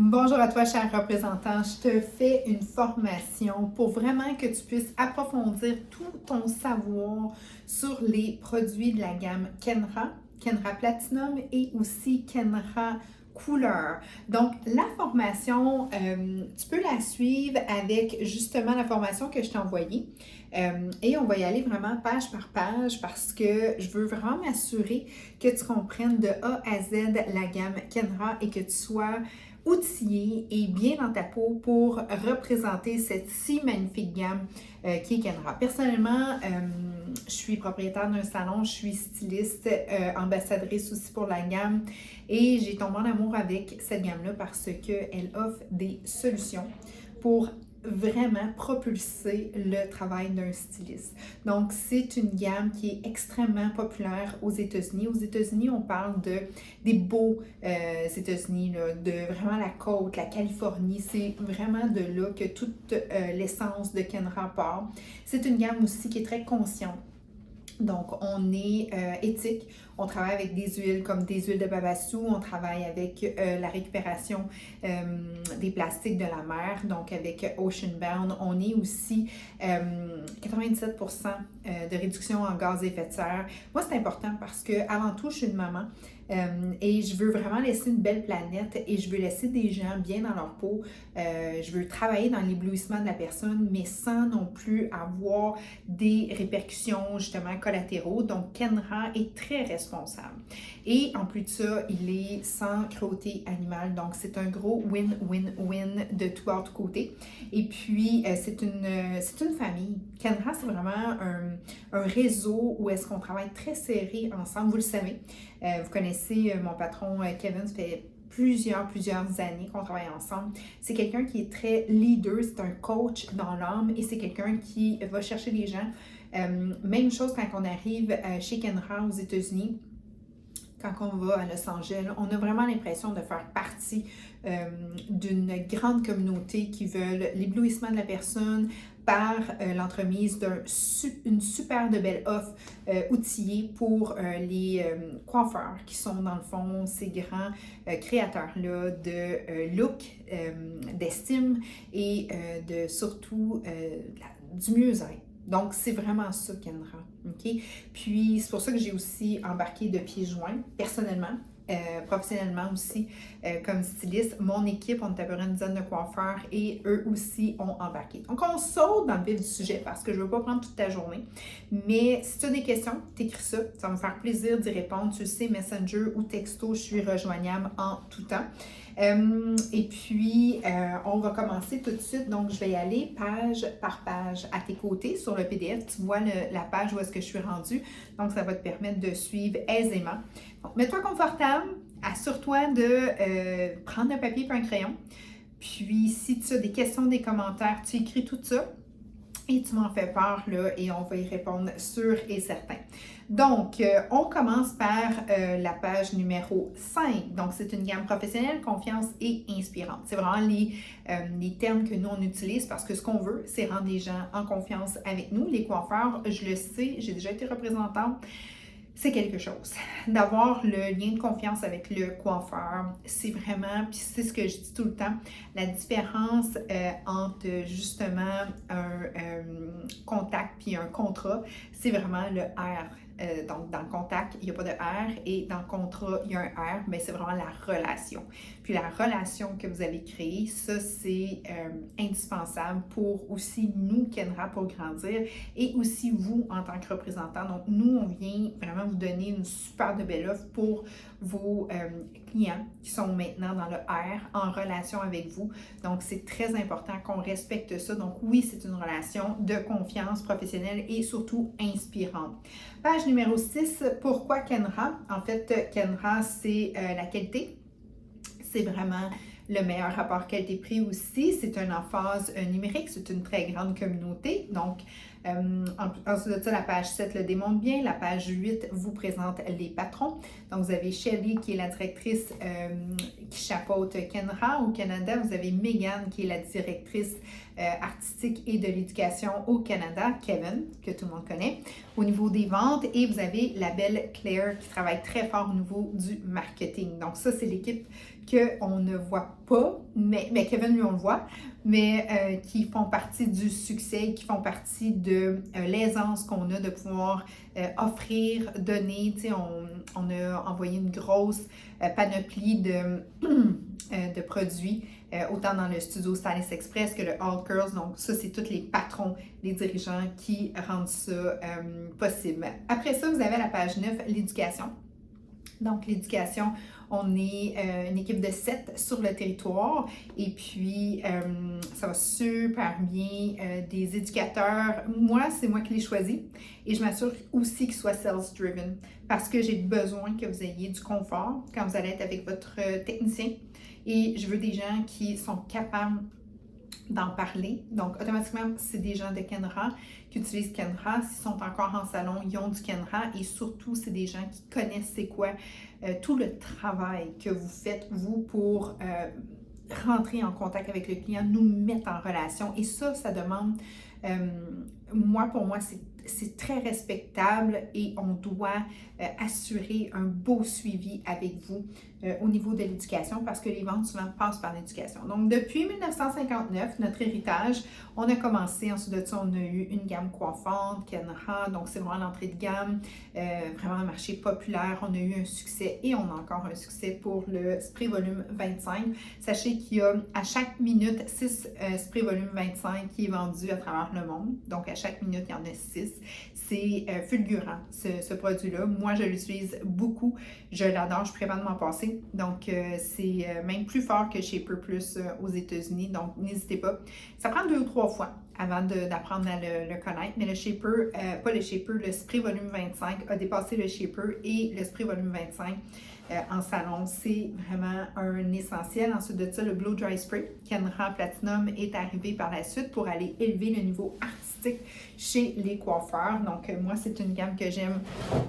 Bonjour à toi, cher représentant. Je te fais une formation pour vraiment que tu puisses approfondir tout ton savoir sur les produits de la gamme Kenra, Kenra Platinum et aussi Kenra Couleur. Donc, la formation, tu peux la suivre avec justement la formation que je t'ai envoyée. Et on va y aller vraiment page par page parce que je veux vraiment m'assurer que tu comprennes de A à Z la gamme Kenra et que tu sois outillé et bien dans ta peau pour représenter cette si magnifique gamme qui est Kenra. Personnellement, je suis propriétaire d'un salon, je suis styliste, ambassadrice aussi pour la gamme et j'ai tombé en amour avec cette gamme-là parce qu'elle offre des solutions pour vraiment propulser le travail d'un styliste. Donc, c'est une gamme qui est extrêmement populaire aux États-Unis. Aux États-Unis, on parle des beaux États-Unis, de vraiment la côte, la Californie. C'est vraiment de là que toute l'essence de Kenra part. C'est une gamme aussi qui est très consciente. Donc, on est éthique. On travaille avec des huiles comme des huiles de babassu. On travaille avec la récupération des plastiques de la mer, donc avec Ocean Bound. On est aussi 97% de réduction en gaz à effet de serre. Moi, c'est important parce que avant tout, je suis une maman et je veux vraiment laisser une belle planète et je veux laisser des gens bien dans leur peau. Je veux travailler dans l'éblouissement de la personne, mais sans non plus avoir des répercussions justement collatéraux. Donc, Kenra est très responsable. Et en plus de ça, il est sans cruauté animale. Donc, c'est un gros win-win-win de tout autre côté. Et puis, c'est une famille. Kenra, c'est vraiment un réseau où est-ce qu'on travaille très serré ensemble. Vous le savez. Vous connaissez mon patron Kevin, ça fait plusieurs années qu'on travaille ensemble. C'est quelqu'un qui est très leader, c'est un coach dans l'âme et c'est quelqu'un qui va chercher les gens. Même chose quand on arrive chez Kenra aux États-Unis. Quand on va à Los Angeles, on a vraiment l'impression de faire partie d'une grande communauté qui veulent l'éblouissement de la personne par l'entremise d'une super de belle offre outillée pour les coiffeurs qui sont dans le fond ces grands créateurs-là de look, d'estime et de surtout du mieux-être. Donc, c'est vraiment ça, Kenra. OK? Puis, c'est pour ça que j'ai aussi embarqué de pieds joints, personnellement, professionnellement aussi, comme styliste. Mon équipe, on est à peu près une dizaine de coiffeurs et eux aussi ont embarqué. Donc, on saute dans le vif du sujet parce que je ne veux pas prendre toute ta journée. Mais si tu as des questions, t'écris ça. Ça va me faire plaisir d'y répondre. Tu le sais, Messenger ou texto, je suis rejoignable en tout temps. Et puis, on va commencer tout de suite. Donc, je vais y aller page par page à tes côtés sur le PDF. Tu vois la page où est-ce que je suis rendue. Donc, ça va te permettre de suivre aisément. Donc, mets-toi confortable. Assure-toi de prendre un papier et un crayon. Puis, si tu as des questions, des commentaires, tu écris tout ça. Et tu m'en fais part là et on va y répondre sûr et certain. Donc, on commence par la page numéro 5. Donc, c'est une gamme professionnelle, confiance et inspirante. C'est vraiment les termes que nous, on utilise parce que ce qu'on veut, c'est rendre les gens en confiance avec nous. Les coiffeurs, je le sais, j'ai déjà été représentante. C'est quelque chose. D'avoir le lien de confiance avec le coiffeur, c'est vraiment, puis c'est ce que je dis tout le temps, la différence entre justement un contact puis un contrat, c'est vraiment le R. Donc, dans le contact, il n'y a pas de R et dans le contrat, il y a un R, mais c'est vraiment la relation. Puis la relation que vous avez créée, ça, c'est indispensable pour aussi nous, Kenra, pour grandir et aussi vous en tant que représentant. Donc, nous, on vient vraiment vous donner une super de belle offre pour vos clients qui sont maintenant dans le R en relation avec vous. Donc, c'est très important qu'on respecte ça. Donc, oui, c'est une relation de confiance professionnelle et surtout inspirante. Page numéro 6, pourquoi Kenra? En fait, Kenra, c'est la qualité. C'est vraiment le meilleur rapport qualité-prix aussi. C'est un emphase numérique, c'est une très grande communauté. Donc, ensuite de ça, la page 7 le démontre bien. La page 8 vous présente les patrons. Donc, vous avez Shelly qui est la directrice qui chapeaute Kenra au Canada. Vous avez Megan qui est la directrice artistique et de l'éducation au Canada. Kevin, que tout le monde connaît, au niveau des ventes. Et vous avez la belle Claire qui travaille très fort au niveau du marketing. Donc, ça, c'est l'équipe qu'on ne voit pas, mais Kevin, lui, on le voit, mais qui font partie du succès, qui font partie de l'aisance qu'on a de pouvoir offrir, donner. Tu sais, on a envoyé une grosse panoplie de produits, autant dans le studio Stylist Express que le All Curls. Donc ça, c'est tous les patrons, les dirigeants qui rendent ça possible. Après ça, vous avez la page 9, l'éducation. Donc, l'éducation, on est une équipe de 7 sur le territoire et puis ça va super bien. Des éducateurs, c'est moi qui les choisis et je m'assure aussi qu'ils soient sales-driven parce que j'ai besoin que vous ayez du confort quand vous allez être avec votre technicien et je veux des gens qui sont capables d'en parler. Donc, automatiquement, c'est des gens de Kenra qui utilisent Kenra. S'ils sont encore en salon, ils ont du Kenra. Et surtout, c'est des gens qui connaissent c'est quoi tout le travail que vous faites, vous, pour rentrer en contact avec le client, nous mettre en relation. Et ça demande, pour moi, c'est très respectable et on doit assurer un beau suivi avec vous au niveau de l'éducation parce que les ventes souvent passent par l'éducation. Donc, depuis 1959, notre héritage, on a commencé, ensuite de ça, on a eu une gamme coiffante, Kenra, donc c'est vraiment l'entrée de gamme, vraiment un marché populaire. On a eu un succès et on a encore un succès pour le spray volume 25. Sachez qu'il y a à chaque minute 6 spray volume 25 qui est vendu à travers le monde. Donc, à chaque minute, il y en a 6. C'est fulgurant, ce produit-là. Moi, je l'utilise beaucoup. Je l'adore. Je prévois de m'en passer. Donc, c'est même plus fort que Shaper Plus aux États-Unis. Donc, n'hésitez pas. Ça prend 2 ou 3 fois avant d'apprendre à le connaître. Mais le Shaper, pas le Shaper, le spray volume 25 a dépassé le Shaper et le spray volume 25 en salon. C'est vraiment un essentiel. Ensuite de ça, le Blow Dry Spray Kenra Platinum est arrivé par la suite pour aller élever le niveau artistique chez les coiffeurs. Donc, moi, c'est une gamme que j'aime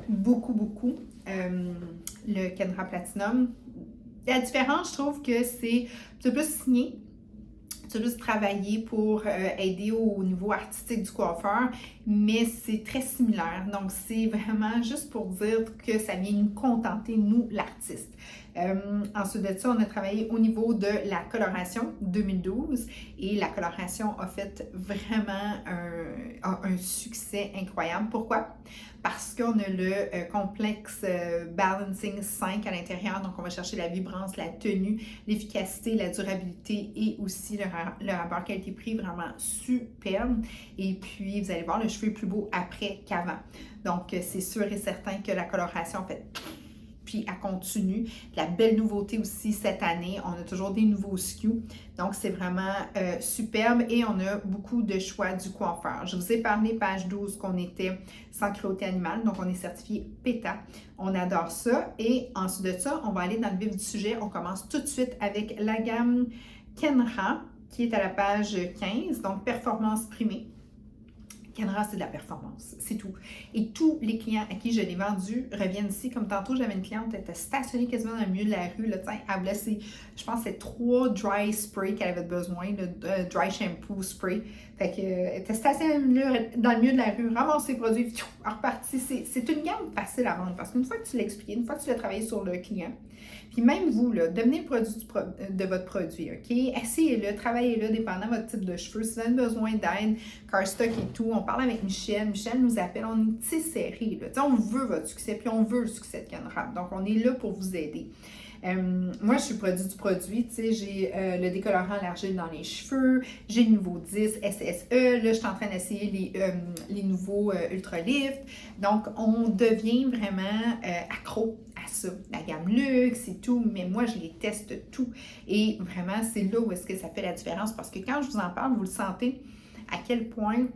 beaucoup, beaucoup. Le Kenra Platinum. La différence, je trouve que c'est un peu plus signé. C'est juste travailler pour aider au niveau artistique du coiffeur, mais c'est très similaire. Donc, c'est vraiment juste pour dire que ça vient nous contenter, nous, l'artiste. Ensuite de ça, on a travaillé au niveau de la coloration 2012 et la coloration a fait vraiment un succès incroyable. Pourquoi? Parce qu'on a le complexe Balancing 5 à l'intérieur, donc on va chercher la vibrance, la tenue, l'efficacité, la durabilité et aussi le rapport qualité-prix vraiment superbe. Et puis, vous allez voir, le cheveu est plus beau après qu'avant. Donc, c'est sûr et certain que la coloration fait... Puis elle continue. La belle nouveauté aussi cette année, on a toujours des nouveaux SKU. Donc, c'est vraiment superbe et on a beaucoup de choix du coiffeur. Je vous ai parlé, page 12, qu'on était sans cruauté animale. Donc, on est certifié PETA. On adore ça. Et ensuite de ça, on va aller dans le vif du sujet. On commence tout de suite avec la gamme Kenra qui est à la page 15. Donc, performance primée. Kenra, c'est de la performance, c'est tout. Et tous les clients à qui je l'ai vendu reviennent ici. Comme tantôt, j'avais une cliente, elle était stationnée quasiment dans le milieu de la rue. Là, elle voulait, je pense que c'est 3 dry spray qu'elle avait besoin, le dry shampoo spray. Fait que, elle était stationnée dans le milieu de la rue, ramasse ses produits, reparti. C'est une gamme facile à vendre parce qu'une fois que tu l'as expliqué, une fois que tu l'as travaillé sur le client, puis même vous, là, devenez le produit de votre produit, OK? Essayez-le, travaillez-le, dépendant de votre type de cheveux. Si vous avez besoin d'aide, cardstock et tout, on parle avec Michel. Michel nous appelle, on est tissé-serré, là. On veut votre succès, puis on veut le succès de Kenra. Donc, on est là pour vous aider. Moi, je suis produit du produit, tu sais, j'ai le décolorant à l'argile dans les cheveux, j'ai le nouveau 10 SSE, là, je suis en train d'essayer les nouveaux Ultra Lift. Donc, on devient vraiment accro à ça. La gamme luxe et tout, mais moi, je les teste tout. Et vraiment, c'est là où est-ce que ça fait la différence parce que quand je vous en parle, vous le sentez à quel point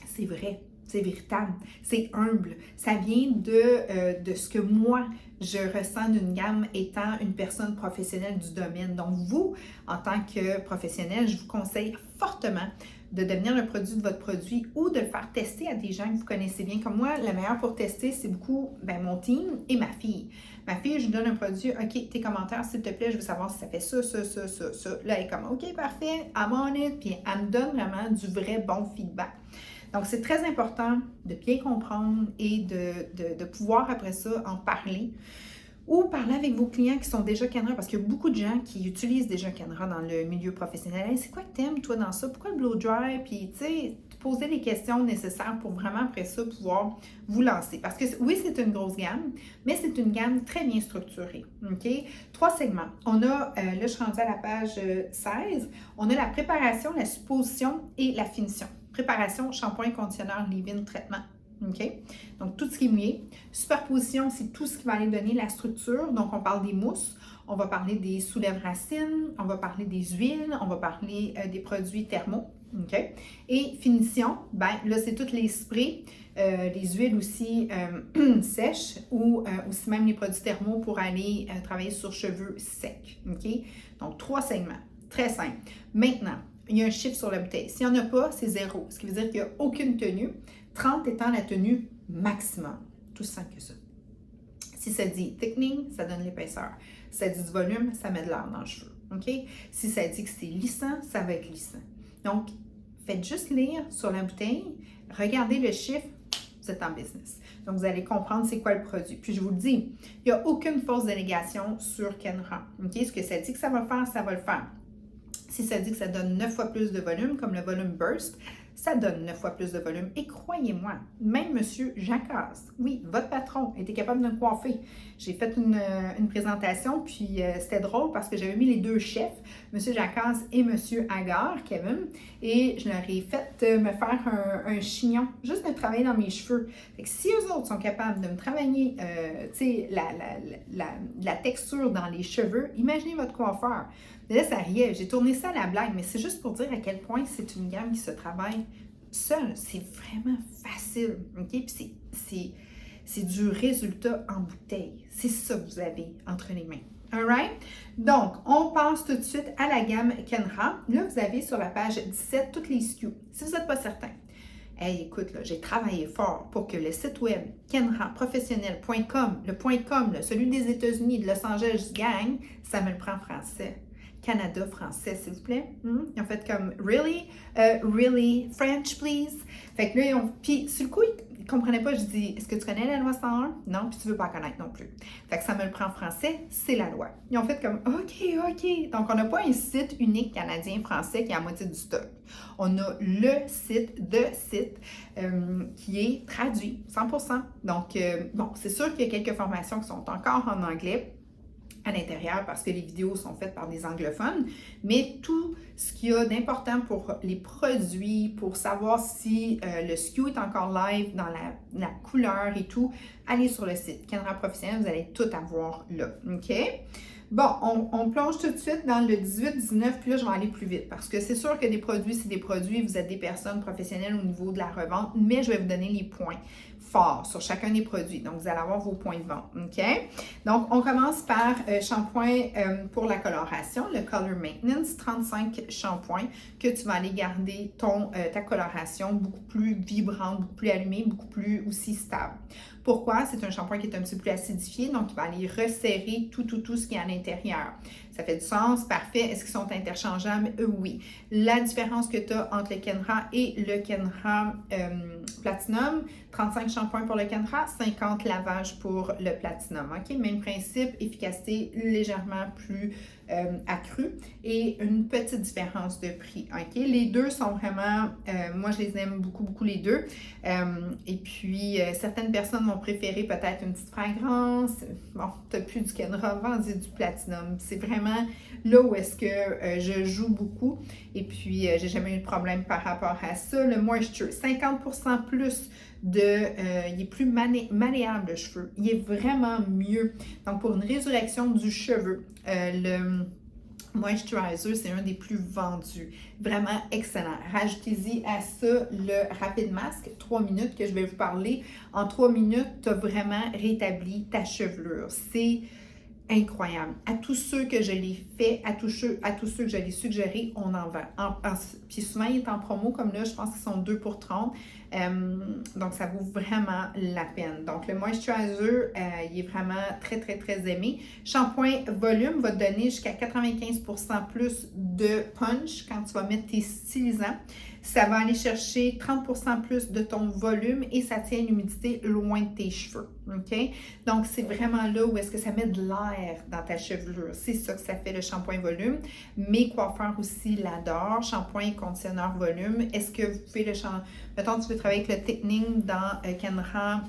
c'est vrai. C'est véritable, c'est humble. Ça vient de ce que moi, je ressens d'une gamme étant une personne professionnelle du domaine. Donc, vous, en tant que professionnel, je vous conseille fortement de devenir le produit de votre produit ou de le faire tester à des gens que vous connaissez bien. Comme moi, la meilleure pour tester, c'est beaucoup mon team et ma fille. Ma fille, je lui donne un produit, OK, tes commentaires, s'il te plaît, je veux savoir si ça fait ça, ça, ça, ça, ça. Là, elle est comme, OK, parfait, I'm on it. Puis, elle me donne vraiment du vrai bon feedback. Donc, c'est très important de bien comprendre et de pouvoir après ça en parler Ou parler avec vos clients qui sont déjà Kenra, parce qu'il y a beaucoup de gens qui utilisent déjà Kenra dans le milieu professionnel. Hey, c'est quoi que t'aimes, toi, dans ça? Pourquoi le blow dry? Puis, tu sais, poser les questions nécessaires pour vraiment, après ça, pouvoir vous lancer. Parce que oui, c'est une grosse gamme, mais c'est une gamme très bien structurée. OK? 3 segments. On a, là, je suis rendue à la page 16. On a la préparation, la supposition et la finition. Préparation, shampoing, conditionneur, leave-in, traitement. OK? Donc, tout ce qui est mouillé. Superposition, c'est tout ce qui va aller donner la structure. Donc, on parle des mousses, on va parler des soulèves-racines, on va parler des huiles, on va parler des produits thermaux. OK? Et finition, ben là, c'est tous les sprays, les huiles aussi sèches ou aussi même les produits thermaux pour aller travailler sur cheveux secs. OK? Donc, 3 segments. Très simple. Maintenant, il y a un chiffre sur la bouteille. S'il n'y en a pas, c'est 0. Ce qui veut dire qu'il n'y a aucune tenue. 30 étant la tenue maximum. Tout simple que ça. Si ça dit thickening, ça donne l'épaisseur. Si ça dit du volume, ça met de l'air dans le cheveu. OK? Si ça dit que c'est lissant, ça va être lissant. Donc, faites juste lire sur la bouteille, regardez le chiffre, vous êtes en business. Donc, vous allez comprendre c'est quoi le produit. Puis, je vous le dis, il n'y a aucune fausse délégation sur Kenra. OK? Ce que ça dit que ça va faire, ça va le faire. Si ça dit que ça donne 9 fois plus de volume, comme le volume Burst, ça donne 9 fois plus de volume. Et croyez-moi, même M. Jacasse, oui, votre patron, était capable de me coiffer. J'ai fait une présentation, puis c'était drôle parce que j'avais mis les 2 chefs, M. Jacasse et M. Agar, Kevin, et je leur ai fait me faire un chignon, juste de travailler dans mes cheveux. Fait que si eux autres sont capables de me travailler, tu sais, la texture dans les cheveux, imaginez votre coiffeur. Là, ça riait. J'ai tourné ça à la blague, mais c'est juste pour dire à quel point c'est une gamme qui se travaille seule. C'est vraiment facile. OK? Puis c'est du résultat en bouteille. C'est ça que vous avez entre les mains. Alright? Donc, on passe tout de suite à la gamme Kenra. Là, vous avez sur la page 17 toutes les SKU. Si vous n'êtes pas certain, hey, écoute, là, j'ai travaillé fort pour que le site web kenraprofessionnel.com, le .com, là, celui des États-Unis, de Los Angeles gang, ça me le prend en français. Canada français, s'il vous plaît. Ils ont fait comme really, really French, please. Fait que là, puis sur le coup, ils ne comprenaient pas. Je dis, est-ce que tu connais la loi 101? Non, puis tu ne veux pas connaître non plus. Fait que ça me le prend en français, c'est la loi. Ils ont fait comme, OK. Donc, on n'a pas un site unique canadien-français qui est à moitié du stock. On a le site, qui est traduit 100%. Donc, bon, c'est sûr qu'il y a quelques formations qui sont encore en anglais à l'intérieur parce que les vidéos sont faites par des anglophones, mais tout ce qu'il y a d'important pour les produits, pour savoir si le SKU est encore live dans la couleur et tout, allez sur le site Kenra Professionnel, vous allez tout avoir là, OK? Bon, on plonge tout de suite dans le 18-19, puis là, je vais aller plus vite parce que c'est sûr que des produits, c'est des produits, vous êtes des personnes professionnelles au niveau de la revente, mais je vais vous donner les points forts sur chacun des produits. Donc, vous allez avoir vos points de vente, OK? Donc, on commence par shampoing pour la coloration, le Color Maintenance, 35 shampoings que tu vas aller garder ta coloration beaucoup plus vibrante, beaucoup plus allumée, beaucoup plus aussi stable. Pourquoi? C'est un shampoing qui est un petit peu plus acidifié, donc il va aller resserrer tout ce qui est à l'intérieur. Ça fait du sens, parfait. Est-ce qu'ils sont interchangeables? Oui. La différence que tu as entre le Kenra et le Kenra Platinum, 35 shampoings pour le Kenra, 50 lavages pour le Platinum. OK? Même principe, efficacité légèrement plus accrue et une petite différence de prix. OK? Les deux sont vraiment, moi je les aime beaucoup les deux. Et puis, certaines personnes vont préférer peut-être une petite fragrance. Bon, tu n'as plus du Kenra, vendu du Platinum. C'est vraiment là où est-ce que je joue beaucoup. Et puis, j'ai jamais eu de problème par rapport à ça. Le Moisture, 50% plus il est plus malléable le cheveu. Il est vraiment mieux. Donc, pour une résurrection du cheveu, le Moisturizer, c'est un des plus vendus. Vraiment excellent. Rajoutez-y à ça le Rapid Mask, 3 minutes que je vais vous parler. En 3 minutes, tu as vraiment rétabli ta chevelure. C'est incroyable. À tous ceux que je l'ai fait, à tous ceux que je l'ai suggéré, on en vend. Puis souvent, il est en promo, comme là, je pense qu'ils sont 2 pour 30. Donc, ça vaut vraiment la peine. Donc, le moisturizer, il est vraiment très, très, très aimé. Shampoing volume va te donner jusqu'à 95% plus de punch quand tu vas mettre tes stylisants. Ça va aller chercher 30% plus de ton volume et ça tient l'humidité loin de tes cheveux. OK? Donc, c'est vraiment là où est-ce que ça met de l'air dans ta chevelure. C'est ça que ça fait le shampoing volume. Mes coiffeurs aussi l'adorent. Shampoing et conditionneur volume. Est-ce que vous pouvez le changer? Mettons, tu veux travailler avec le thickening dans Kenra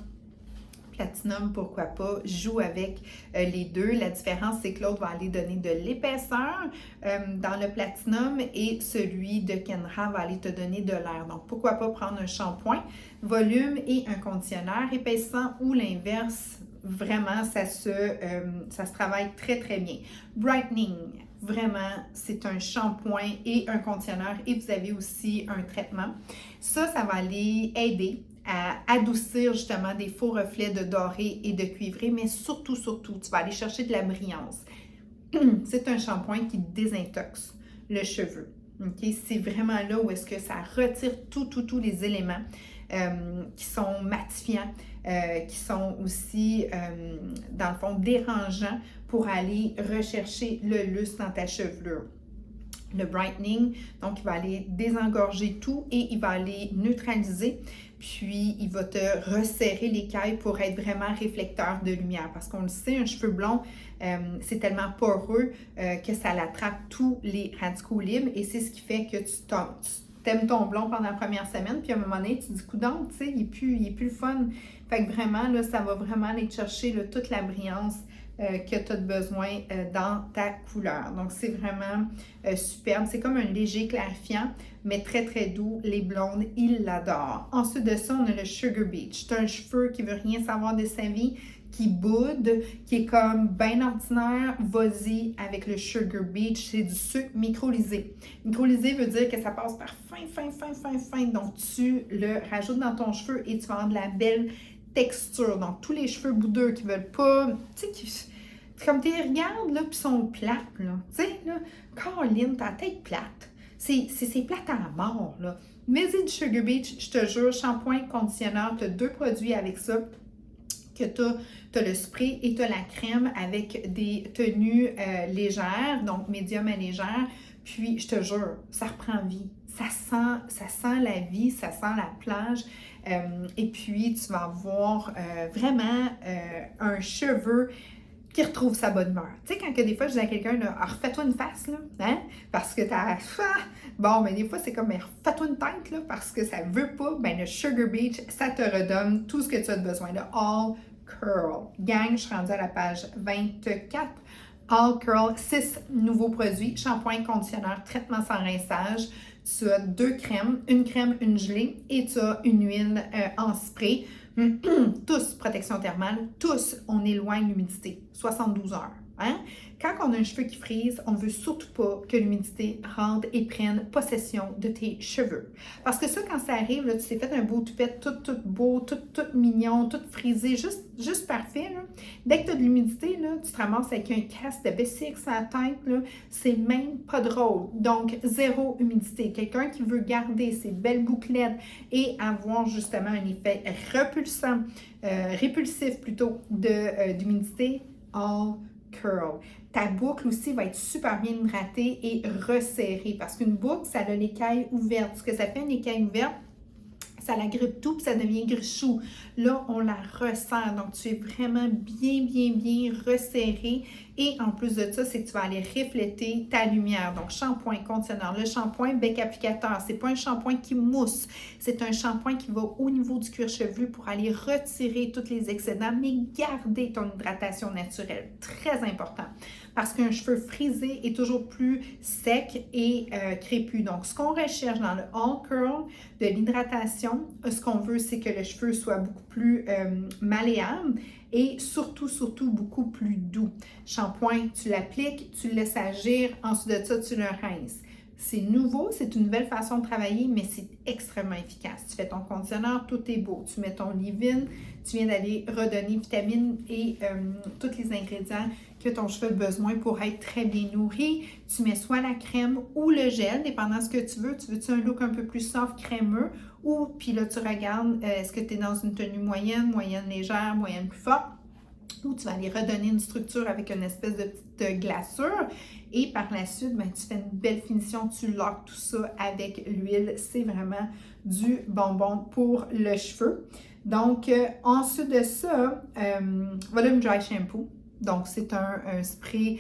Platinum, pourquoi pas, joue avec les deux. La différence, c'est que l'autre va aller donner de l'épaisseur dans le Platinum et celui de Kenra va aller te donner de l'air. Donc, pourquoi pas prendre un shampoing, volume et un conditionneur épaissant ou l'inverse. Vraiment, ça se travaille très, très bien. Brightening, vraiment, c'est un shampoing et un conditionneur et vous avez aussi un traitement. Ça va aller aider à adoucir justement des faux reflets de doré et de cuivré, mais surtout, tu vas aller chercher de la brillance. C'est un shampoing qui désintoxe le cheveu. Okay? C'est vraiment là où est-ce que ça retire tous les éléments qui sont matifiants, qui sont aussi, dans le fond, dérangeants pour aller rechercher le lustre dans ta chevelure. Le brightening, donc il va aller désengorger tout et il va aller neutraliser, puis il va te resserrer l'écaille pour être vraiment réflecteur de lumière. Parce qu'on le sait, un cheveu blond, c'est tellement poreux que ça l'attrape tous les radicaux libres et c'est ce qui fait que tu t'aimes ton blond pendant la première semaine, puis à un moment donné, tu te dis, coudonc, tu sais, il est plus le fun. Fait que vraiment, là, ça va vraiment aller te chercher là, toute la brillance que tu as besoin dans ta couleur. Donc, c'est vraiment superbe. C'est comme un léger clarifiant, mais très, très doux. Les blondes, ils l'adorent. Ensuite de ça, on a le Sugar Beach. C'est un cheveu qui veut rien savoir de sa vie, qui boude, qui est comme bien ordinaire. Vas-y avec le Sugar Beach. C'est du sucre microlysé. Microlysé veut dire que ça passe par fin. Donc, tu le rajoutes dans ton cheveu et tu vas avoir de la belle texture. Donc, tous les cheveux boudeux qui veulent pas, tu sais, comme tu les regardes, là, puis sont plates, là. Tu sais, là, Caroline, ta tête plate. C'est plate à mort, là. Mais du Sugar Beach, je te jure, shampoing, conditionneur, tu as deux produits avec ça. Que tu as le spray et tu as la crème avec des tenues légères, donc médium à légère. Puis, je te jure, ça reprend vie. Ça sent la vie, ça sent la plage. Et puis, tu vas avoir vraiment un cheveu qui retrouve sa bonne humeur. Tu sais, quand que des fois, je dis à quelqu'un, refais-toi une face, là, hein? Parce que t'as... Bon, mais des fois, c'est comme, refais-toi une tête, là, parce que ça veut pas. Ben, le Sugar Beach, ça te redonne tout ce que tu as besoin. Le All Curl. Gang, je suis rendue à la page 24. All Curl, 6 nouveaux produits. Shampoing, conditionneur, traitement sans rinçage. Tu as 2 crèmes, une crème, une gelée et tu as une huile en spray. Tous protection thermale, tous on éloigne l'humidité, 72 heures. Hein? Quand on a un cheveu qui frise, on ne veut surtout pas que l'humidité rentre et prenne possession de tes cheveux. Parce que ça, quand ça arrive, là, tu t'es fait un beau toupette, tout beau, tout mignon, tout frisé, juste parfait. Là. Dès que tu as de l'humidité, là, tu te ramasses avec un casque de B6 à la tête, là, c'est même pas drôle. Donc, zéro humidité. Quelqu'un qui veut garder ses belles bouclettes et avoir justement un effet répulsif plutôt d'humidité, all curl. Ta boucle aussi va être super bien hydratée et resserrée parce qu'une boucle, ça a l'écaille ouverte. Ce que ça fait une écaille ouverte, ça la grippe tout puis ça devient grichou. Là, on la resserre. Donc, tu es vraiment bien resserré. Et en plus de ça, c'est que tu vas aller refléter ta lumière. Donc, shampoing, conditionneur. Le shampoing, bec applicateur. C'est pas un shampoing qui mousse. C'est un shampoing qui va au niveau du cuir chevelu pour aller retirer tous les excédents, mais garder ton hydratation naturelle. Très important. Parce qu'un cheveu frisé est toujours plus sec et crépus. Donc, ce qu'on recherche dans le All Curl, de l'hydratation, ce qu'on veut, c'est que le cheveu soit beaucoup plus malléable et surtout beaucoup plus doux. Shampoing, tu l'appliques, tu le laisses agir, ensuite de ça, tu le rinces. C'est nouveau, c'est une nouvelle façon de travailler, mais c'est extrêmement efficace. Tu fais ton conditionneur, tout est beau. Tu mets ton leave-in, tu viens d'aller redonner vitamines et tous les ingrédients que ton cheveu a besoin pour être très bien nourri. Tu mets soit la crème ou le gel, dépendant de ce que tu veux. Tu veux-tu un look un peu plus soft, crémeux? Ou, puis là, tu regardes, est-ce que tu es dans une tenue moyenne, moyenne légère, moyenne plus forte? Ou tu vas aller redonner une structure avec une espèce de petite glaçure. Et par la suite, ben, tu fais une belle finition, tu loques tout ça avec l'huile. C'est vraiment du bonbon pour le cheveu. Donc, ensuite de ça, Volume Dry Shampoo. Donc, c'est un spray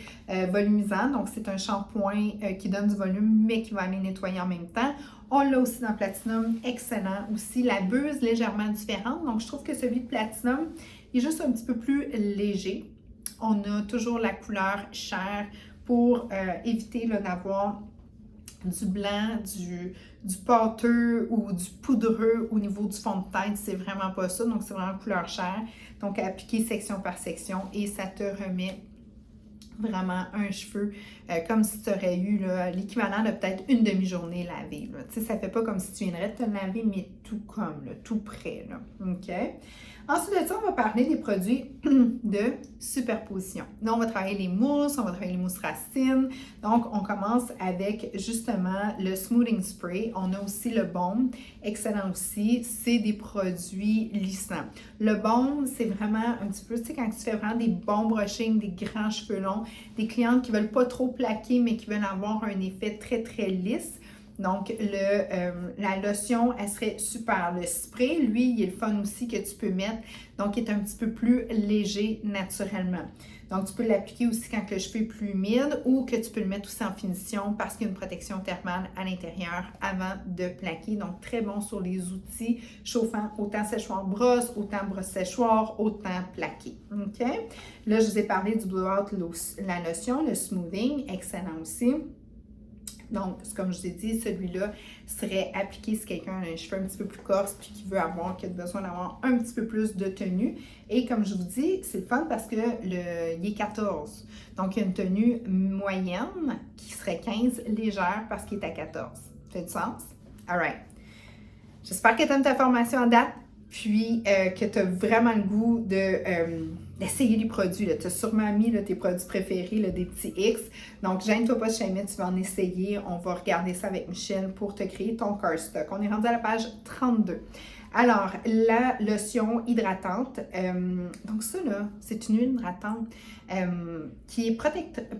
volumisant. Donc, c'est un shampoing qui donne du volume, mais qui va aller nettoyer en même temps. On l'a aussi dans Platinum, excellent aussi. La buse légèrement différente. Donc, je trouve que celui de Platinum est juste un petit peu plus léger. On a toujours la couleur chair pour éviter d'avoir du blanc, du pâteux ou du poudreux au niveau du fond de tête. C'est vraiment pas ça. Donc, c'est vraiment couleur chair. Donc, à appliquer section par section et ça te remet vraiment un cheveu comme si tu aurais eu l'équivalent de peut-être une demi-journée lavée. Tu sais, ça fait pas comme si tu viendrais de te laver, mais tout comme, là, tout près. Là. OK? Ensuite de ça, on va parler des produits de superposition. Là, on va travailler les mousses, on va travailler les mousses racines. Donc, on commence avec justement le smoothing spray. On a aussi le baume, excellent aussi. C'est des produits lissants. Le baume, c'est vraiment un petit peu, tu sais, quand tu fais vraiment des bons brushing, des grands cheveux longs, des clientes qui ne veulent pas trop plaquer, mais qui veulent avoir un effet très, très lisse. Donc, la lotion, elle serait super. Le spray, lui, il est le fun aussi que tu peux mettre. Donc, il est un petit peu plus léger naturellement. Donc, tu peux l'appliquer aussi quand le cheveu est plus humide ou que tu peux le mettre aussi en finition parce qu'il y a une protection thermale à l'intérieur avant de plaquer. Donc, très bon sur les outils chauffants, autant séchoir brosse, autant brosse séchoir, autant plaqué. OK? Là, je vous ai parlé du blowout, la lotion, le smoothing, excellent aussi. Donc, comme je vous ai dit, celui-là serait appliqué si quelqu'un a un cheveu un petit peu plus corse puis qui a besoin d'avoir un petit peu plus de tenue. Et comme je vous dis, c'est le fun parce que il est 14. Donc, il y a une tenue moyenne qui serait 15, légère parce qu'il est à 14. Fait du sens? All right. J'espère que tu aimes ta formation en date. Puis que tu as vraiment le goût d'essayer les produits. Tu as sûrement mis tes produits préférés, des petits X. Donc, gêne-toi pas si jamais tu vas en essayer. On va regarder ça avec Michelle pour te créer ton cardstock. On est rendu à la page 32. Alors, la lotion hydratante. Donc ça, là, c'est une huile hydratante qui est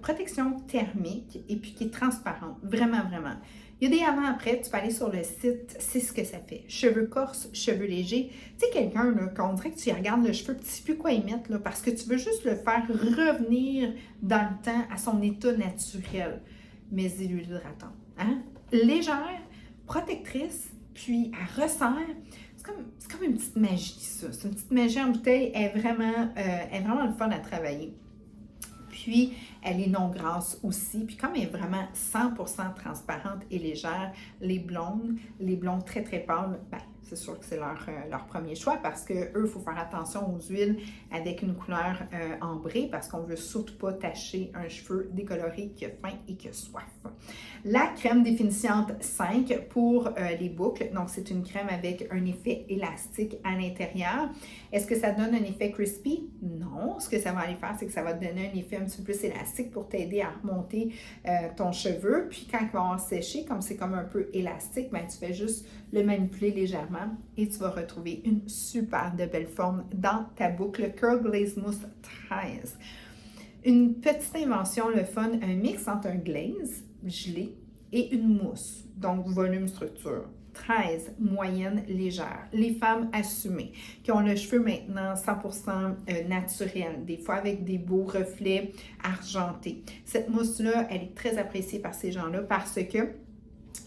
protection thermique et puis qui est transparente. Vraiment, vraiment. Il y a des avant-après, tu peux aller sur le site, c'est ce que ça fait. Cheveux corses, cheveux légers. Tu sais, quelqu'un, qu'on dirait que tu regardes le cheveu, tu ne sais plus quoi y mettre, là, parce que tu veux juste le faire revenir dans le temps à son état naturel. Mais c'est l'huile hydratante. Hein? Légère, protectrice, puis elle resserre. C'est comme une petite magie, ça. C'est une petite magie en bouteille. Elle est vraiment le fun à travailler. Puis, elle est non grasse aussi. Puis, comme elle est vraiment 100% transparente et légère, les blondes très, très pâles, ben, c'est sûr que c'est leur premier choix parce qu'eux, il faut faire attention aux huiles avec une couleur ambrée parce qu'on ne veut surtout pas tacher un cheveu décoloré qui a faim et qui a soif. La crème définissante 5 pour les boucles. Donc, c'est une crème avec un effet élastique à l'intérieur. Est-ce que ça donne un effet crispy? Non. Ce que ça va aller faire, c'est que ça va te donner un effet un petit peu plus élastique pour t'aider à remonter ton cheveu. Puis, quand il va en sécher, comme c'est comme un peu élastique, ben, tu fais juste le manipuler légèrement et tu vas retrouver une super de belle forme dans ta boucle Curl Glaze Mousse 13. Une petite invention, le fun, un mix entre un glaze gelé et une mousse, donc volume structure. 13, moyenne légère. Les femmes assumées qui ont le cheveu maintenant 100% naturel, des fois avec des beaux reflets argentés. Cette mousse-là, elle est très appréciée par ces gens-là parce que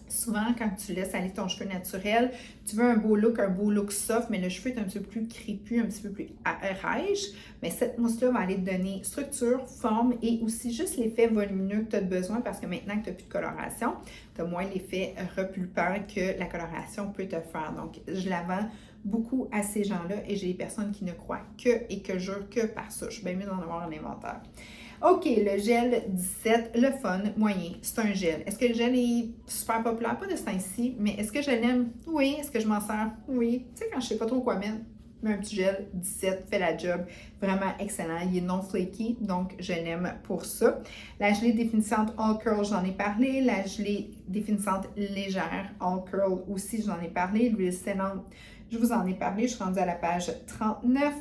souvent, quand tu laisses aller ton cheveu naturel, tu veux un beau look soft, mais le cheveu est un petit peu plus crépus, un petit peu plus rêche. Mais cette mousse-là va aller te donner structure, forme et aussi juste l'effet volumineux que tu as besoin parce que maintenant que tu n'as plus de coloration, tu as moins l'effet repulpant que la coloration peut te faire. Donc, je la vends beaucoup à ces gens-là et j'ai des personnes qui ne croient que et que jurent que par ça. Je suis bien mieux d'en avoir un inventaire. OK, le gel 17, le fun, moyen, c'est un gel. Est-ce que le gel est super populaire? Pas de ce temps-ci, mais est-ce que je l'aime? Oui. Est-ce que je m'en sers? Oui. Tu sais, quand je sais pas trop quoi mettre, mets un petit gel 17, fait la job. Vraiment excellent. Il est non flaky, donc je l'aime pour ça. La gelée définissante All Curl, j'en ai parlé. La gelée définissante légère All Curl aussi, j'en ai parlé. L'huile scellante, je vous en ai parlé. Je suis rendue à la page 39.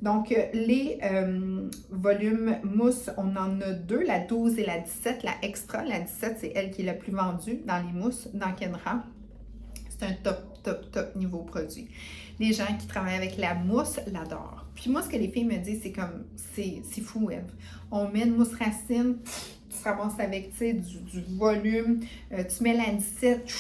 Donc, les volumes mousse, on en a deux, la 12 et la 17. La extra, la 17, c'est elle qui est la plus vendue dans les mousses, dans Kenra. C'est un top niveau produit. Les gens qui travaillent avec la mousse l'adorent. Puis moi, ce que les filles me disent, c'est comme, c'est fou, Eve. On met une mousse racine, tu te ramasses avec, tu sais, du volume, tu mets la 17,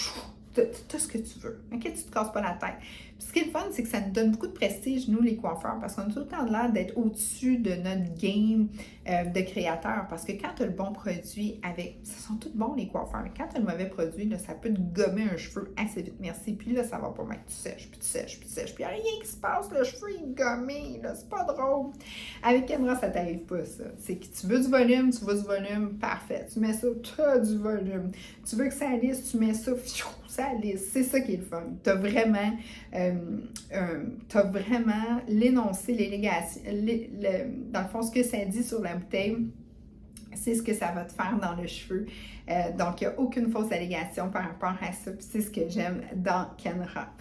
tout ce que tu veux. OK? Tu te casses pas la tête. Puis ce qui est le fun, c'est que ça nous donne beaucoup de prestige, nous, les coiffeurs, parce qu'on a tout le temps l'air d'être au-dessus de notre game de créateurs. Parce que quand tu as le bon produit avec... Ce sont tous bons, les coiffeurs. Mais quand tu as le mauvais produit, là, ça peut te gommer un cheveu assez vite. Merci. Puis là, ça va pas mal. Tu sèches, puis tu sèches, puis tu sèches. Puis il n'y a rien qui se passe. Le cheveu, il est gommé. Là, c'est pas drôle. Avec Kenra, ça t'arrive pas, ça. C'est que tu veux du volume, parfait. Tu mets ça, tu as du volume. Tu veux que ça lisse, tu mets ça, ça lisse. C'est ça qui est le fun. Tu as vraiment l'énoncé, l'élégation, dans le fond, ce que ça dit sur la bouteille, c'est ce que ça va te faire dans le cheveu. Donc, il n'y a aucune fausse allégation par rapport à ça. Puis c'est ce que j'aime dans Kenra.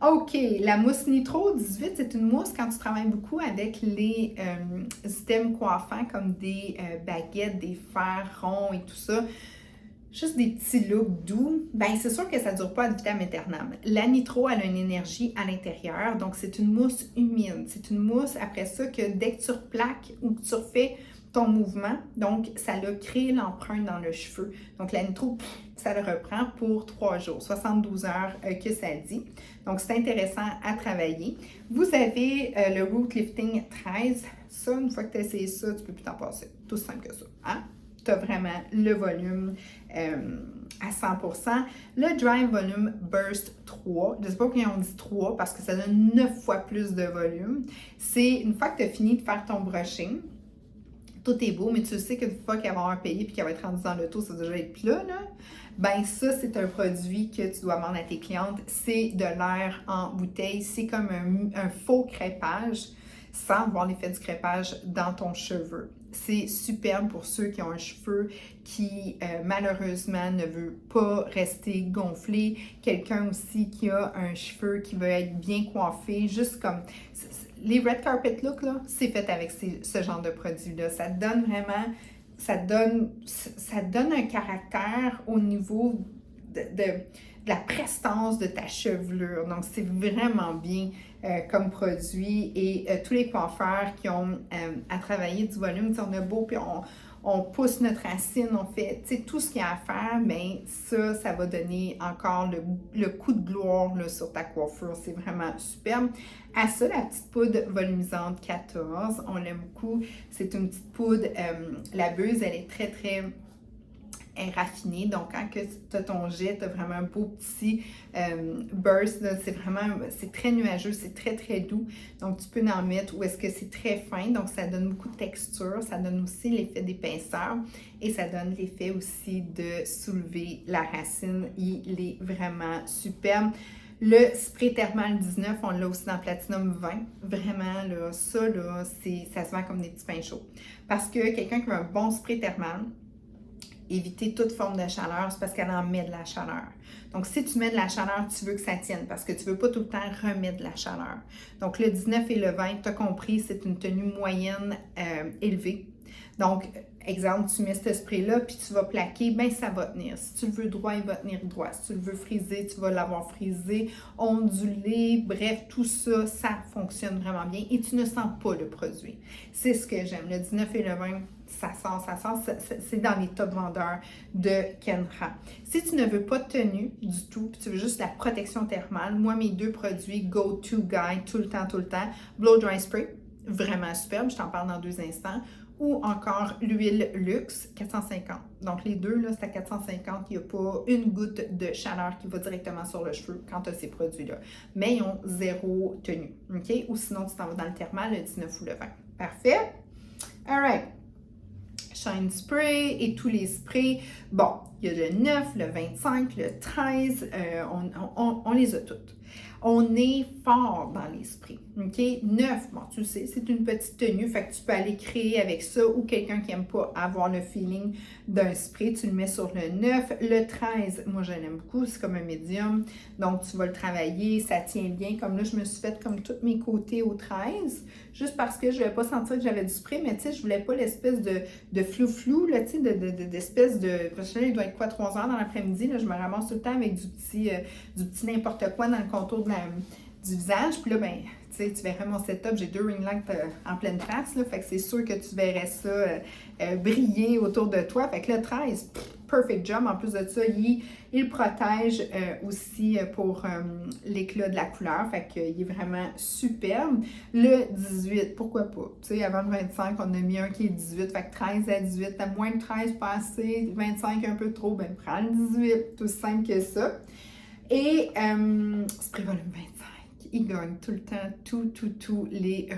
OK, la mousse Nitro 18, c'est une mousse quand tu travailles beaucoup avec les systèmes coiffants comme des baguettes, des fers ronds et tout ça. Juste des petits looks doux, bien c'est sûr que ça ne dure pas ad vitam aeternam. La Nitro, elle a une énergie à l'intérieur, donc c'est une mousse humide. C'est une mousse, après ça, que dès que tu replaques ou que tu refais ton mouvement, donc ça l'a créé l'empreinte dans le cheveu. Donc la Nitro, ça le reprend pour 3 jours, 72 heures que ça dit. Donc c'est intéressant à travailler. Vous avez le Root Lifting 13. Ça, une fois que tu as essayé ça, tu ne peux plus t'en passer. Tout simple que ça. Hein? Tu as vraiment le volume à 100%. Le Dry Volume Burst 3, je ne sais pas pourquoi on dit 3 parce que ça donne 9 fois plus de volume. C'est une fois que tu as fini de faire ton brushing, tout est beau, mais tu sais qu'une fois qu'elle va avoir payé et qu'elle va être rendue dans l'auto, ça va déjà être plat, là. Ben ça, c'est un produit que tu dois vendre à tes clientes. C'est de l'air en bouteille. C'est comme un faux crêpage sans voir l'effet du crêpage dans ton cheveu. C'est superbe pour ceux qui ont un cheveu qui, malheureusement, ne veut pas rester gonflé. Quelqu'un aussi qui a un cheveu qui veut être bien coiffé, juste comme... Les red carpet look, là, c'est fait avec ce genre de produit-là. Ça te donne vraiment... Ça donne un caractère au niveau de la prestance de ta chevelure. Donc, c'est vraiment bien comme produit. Et tous les coiffeurs qui ont à travailler du volume, on a beau, puis on pousse notre racine, on fait tout ce qu'il y a à faire, mais ça va donner encore le coup de gloire là, sur ta coiffure. C'est vraiment superbe. À ça, la petite poudre volumisante 14, on l'aime beaucoup. C'est une petite poudre, la buse, elle est très, très raffinée. Donc, quand tu as ton jet, tu as vraiment un beau petit burst. C'est très nuageux, c'est très, très doux. Donc, tu peux en mettre où est-ce que c'est très fin. Donc, ça donne beaucoup de texture. Ça donne aussi l'effet d'épaisseur et ça donne l'effet aussi de soulever la racine. Il est vraiment superbe. Le spray thermal 19, on l'a aussi dans Platinum 20. Vraiment, là, ça se vend comme des petits pains chauds. Parce que quelqu'un qui veut un bon spray thermal, éviter toute forme de chaleur, c'est parce qu'elle en met de la chaleur. Donc, si tu mets de la chaleur, tu veux que ça tienne parce que tu ne veux pas tout le temps remettre de la chaleur. Donc, le 19 et le 20, tu as compris, c'est une tenue moyenne élevée. Donc, exemple, tu mets ce spray-là, puis tu vas plaquer, bien, ça va tenir. Si tu le veux droit, il va tenir droit. Si tu le veux frisé, tu vas l'avoir frisé, ondulé, bref, tout ça, ça fonctionne vraiment bien et tu ne sens pas le produit. C'est ce que j'aime. Le 19 et le 20, ça sort, c'est dans les top vendeurs de Kenra. Si tu ne veux pas de tenue du tout, puis tu veux juste la protection thermale, moi, mes deux produits go-to guy, tout le temps, Blow Dry Spray, vraiment superbe, je t'en parle dans 2 instants, ou encore l'huile Luxe 450. Donc, les deux, là, c'est à 450. Il n'y a pas une goutte de chaleur qui va directement sur le cheveu quand tu as ces produits-là. Mais ils ont 0 tenue. OK? Ou sinon, tu t'en vas dans le thermal, le 19 ou le 20. Parfait? All right. Shine Spray et tous les sprays. Bon, il y a le 9, le 25, le 13, on les a toutes. On est fort dans les sprays, OK? 9, bon, tu sais, c'est une petite tenue, fait que tu peux aller créer avec ça ou quelqu'un qui n'aime pas avoir le feeling d'un spray, tu le mets sur le 9. Le 13, moi, je l'aime beaucoup, c'est comme un médium, donc tu vas le travailler, ça tient bien. Comme là, je me suis fait comme tous mes côtés au 13, juste parce que je ne voulais pas sentir que j'avais du spray, mais tu sais, je voulais pas l'espèce de flou-flou, là, tu sais, d'espèce de... Parce que là, il doit être quoi, 3 heures dans l'après-midi, là, je me ramasse tout le temps avec du petit n'importe quoi dans le contour du visage. Puis là, ben, tu sais, tu verrais mon setup, j'ai 2 ring lights en pleine face, là, fait que c'est sûr que tu verrais ça briller autour de toi. Fait que le 13, perfect job. En plus de ça, il protège aussi pour l'éclat de la couleur. Fait qu'il est vraiment superbe. Le 18, pourquoi pas? Tu sais, avant le 25, on a mis un qui est 18. Fait que 13 à 18, t'as moins de 13, pas assez. 25, un peu trop, ben prends le 18. Tout simple que ça. Et spray volume 25, il gagne tout le temps, tous les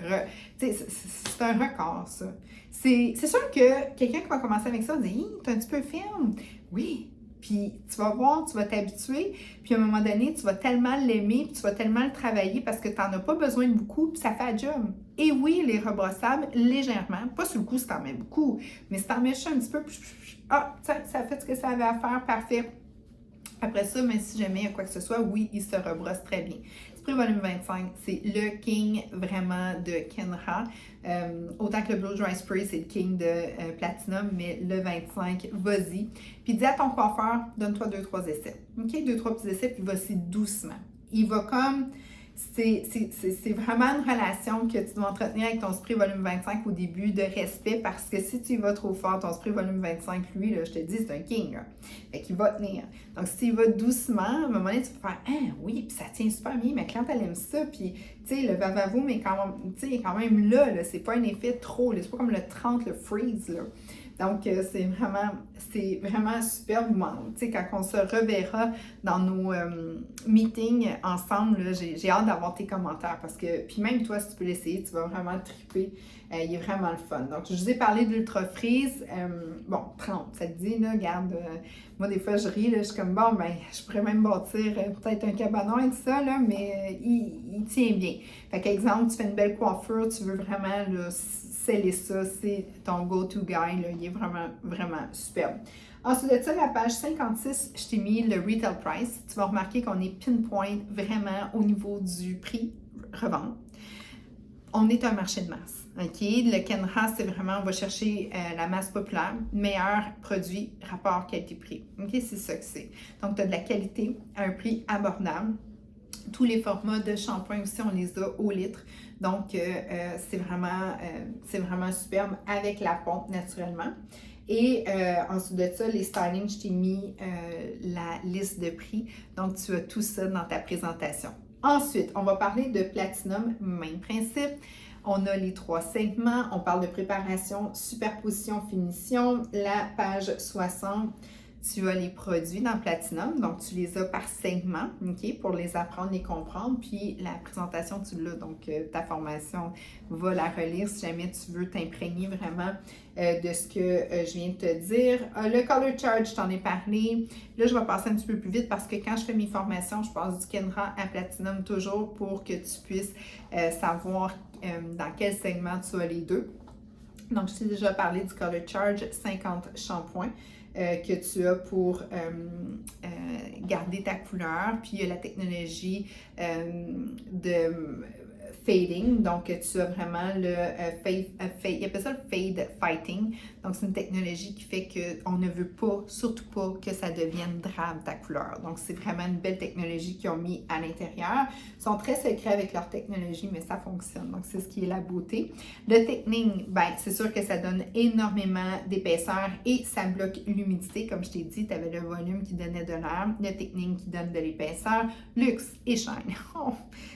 c'est un record, ça. C'est sûr que quelqu'un qui va commencer avec ça va dire « t'es un petit peu ferme. » Oui, puis tu vas voir, tu vas t'habituer, puis à un moment donné, tu vas tellement l'aimer, puis tu vas tellement le travailler parce que tu n'en as pas besoin de beaucoup, puis ça fait un job. Et oui, les rebrossables, légèrement, pas sur le coup si t'en mets beaucoup, mais si t'en mets juste un petit peu, ça fait ce que ça avait à faire, parfait. Après ça, même si jamais il y a quoi que ce soit, oui, il se rebrosse très bien. Spray volume 25, c'est le king vraiment de Kenra. Autant que le Blow Dry Spray, c'est le king de Platinum, mais le 25, vas-y. Puis dis à ton coiffeur, donne-toi 2-3 essais. OK? 2-3 petits essais, puis vas-y doucement. Il va comme... C'est vraiment une relation que tu dois entretenir avec ton spray volume 25 au début de respect parce que si tu y vas trop fort, ton spray volume 25, lui, là, je te dis, c'est un king. Là. Fait qu'il va tenir. Donc, si tu y vas doucement, à un moment donné, tu vas faire ah oui, puis ça tient super bien, ma cliente, elle aime ça. Puis, tu sais, le Vavavoom, mais quand même, tu sais, il est quand même là. C'est pas un effet trop. C'est pas comme le 30, le freeze. Là. Donc, c'est vraiment superbe. Tu sais, quand on se reverra dans nos meetings ensemble, j'ai hâte d'avoir tes commentaires parce que, puis même toi, si tu peux l'essayer, tu vas vraiment triper. Il est vraiment le fun. Donc, je vous ai parlé de l'Ultra Freeze. Bon, 30, ça te dit, là, regarde, moi, des fois, je ris, là, je suis comme, bon, ben, je pourrais même bâtir peut-être un cabanon avec ça, là, mais il tient bien. Fait qu'exemple, tu fais une belle coiffure, tu veux vraiment, là, sceller ça, c'est ton go-to guy, là, il est vraiment, vraiment superbe. Ensuite de ça, la page 56, je t'ai mis le retail price. Tu vas remarquer qu'on est pinpoint vraiment au niveau du prix revente. On est un marché de masse, OK? Le Kenra, c'est vraiment, on va chercher la masse populaire, meilleur produit, rapport qualité-prix, OK? C'est ça que c'est. Donc, tu as de la qualité à un prix abordable. Tous les formats de shampoing aussi, on les a au litre. Donc, c'est vraiment superbe avec la pompe naturellement. Et ensuite de ça, les stylings, je t'ai mis la liste de prix. Donc, tu as tout ça dans ta présentation. Ensuite, on va parler de Platinum, même principe. On a les 3 segments. On parle de préparation, superposition, finition. La page 60. Tu as les produits dans Platinum, donc tu les as par segment, OK, pour les apprendre, les comprendre, puis la présentation, tu l'as, donc ta formation va la relire si jamais tu veux t'imprégner vraiment de ce que je viens de te dire. Le Color Charge, je t'en ai parlé. Là, je vais passer un petit peu plus vite parce que quand je fais mes formations, je passe du Kenra à Platinum toujours pour que tu puisses savoir dans quel segment tu as les deux. Donc, je t'ai déjà parlé du Color Charge, 50 shampoings. Que tu as pour garder ta couleur. Puis il y a la technologie de fading. Donc tu as vraiment le il appelle ça le fade fighting. Donc c'est une technologie qui fait qu'on ne veut pas, surtout pas, que ça devienne drame ta couleur. Donc c'est vraiment une belle technologie qu'ils ont mis à l'intérieur. Ils sont très secrets avec leur technologie, mais ça fonctionne. Donc c'est ce qui est la beauté. Le thickening, ben c'est sûr que ça donne énormément d'épaisseur et ça bloque l'humidité. Comme je t'ai dit, tu avais le volume qui donnait de l'air, le thickening qui donne de l'épaisseur, luxe et shine. Oh,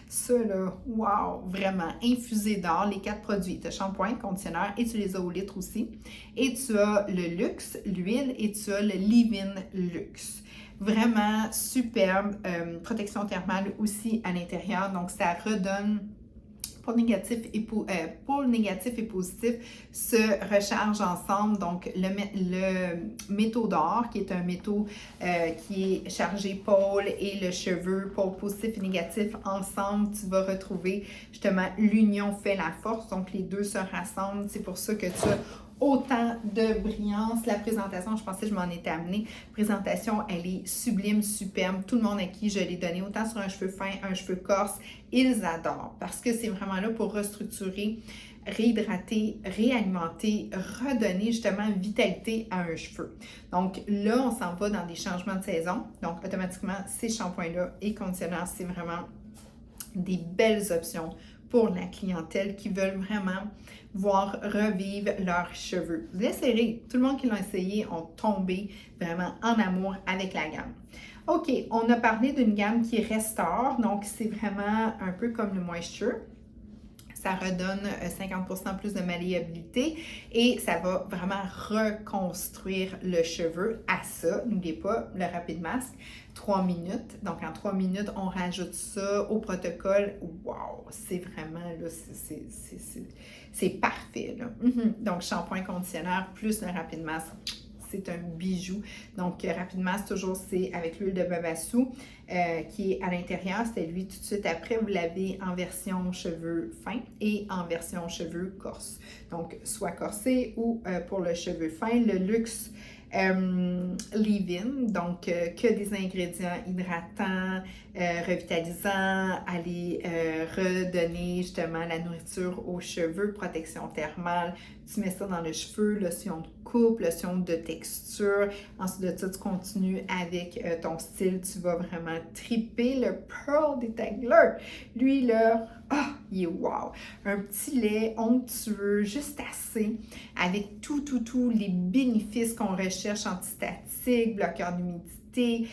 ça là, wow, vraiment infusé d'or, les 4 produits. Tu as shampoing, conditionneur et tu les as au litre aussi. Et tu as le luxe, l'huile et tu as le leave-in luxe. Vraiment superbe, protection thermale aussi à l'intérieur, donc ça redonne pôle négatif et positif se rechargent ensemble. Donc, le métaux d'or, qui est un métaux qui est chargé pôle, et le cheveu, pôle positif et négatif, ensemble, tu vas retrouver justement l'union fait la force. Donc, les deux se rassemblent. C'est pour ça que tu as autant de brillance. La présentation, je pensais que je m'en étais amenée. La présentation, elle est sublime, superbe. Tout le monde à qui je l'ai donné, autant sur un cheveu fin, un cheveu corse, ils adorent parce que c'est vraiment là pour restructurer, réhydrater, réalimenter, redonner justement vitalité à un cheveu. Donc là, on s'en va dans des changements de saison. Donc automatiquement, ces shampoings-là et conditionneurs, c'est vraiment des belles options pour la clientèle qui veulent vraiment voir revivre leurs cheveux. Vous essayerez. Tout le monde qui l'a essayé ont tombé vraiment en amour avec la gamme. OK, on a parlé d'une gamme qui restaure, donc c'est vraiment un peu comme le Moisture. Ça redonne 50% plus de malléabilité et ça va vraiment reconstruire le cheveu. À ça, n'oubliez pas le Rapid Mask, 3 minutes. Donc, en 3 minutes, on rajoute ça au protocole. Wow! C'est vraiment, là, c'est parfait, là. Donc, shampoing conditionneur plus le Rapid Mask. C'est un bijou. Donc, rapidement, toujours, c'est avec l'huile de babassu qui est à l'intérieur. C'était lui tout de suite après. Vous l'avez en version cheveux fins et en version cheveux corse. Donc, soit corsé ou pour le cheveu fin. Le luxe leave-in, donc que des ingrédients hydratants, revitalisants, aller redonner justement la nourriture aux cheveux, protection thermale. Tu mets ça dans les cheveux, lotion de coupe, lotion de texture. Ensuite de ça, tu continues avec ton style. Tu vas vraiment triper le Pearl Detangler. Lui, là, il est wow! Un petit lait onctueux, juste assez, avec tous les bénéfices qu'on recherche, antistatique, bloqueur d'humidité,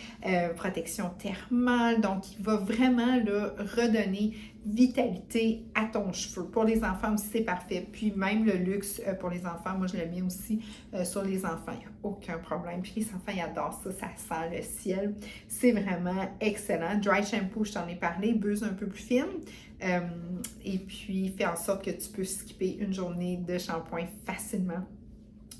protection thermale. Donc, il va vraiment là, redonner vitalité à ton cheveu. Pour les enfants aussi, c'est parfait. Puis même le luxe pour les enfants, moi je le mets aussi sur les enfants. Il n'y a aucun problème. Puis les enfants, ils adorent ça. Ça sent le ciel. C'est vraiment excellent. Dry shampoo, je t'en ai parlé. Buse un peu plus fine. Et puis, fait en sorte que tu peux skipper une journée de shampoing facilement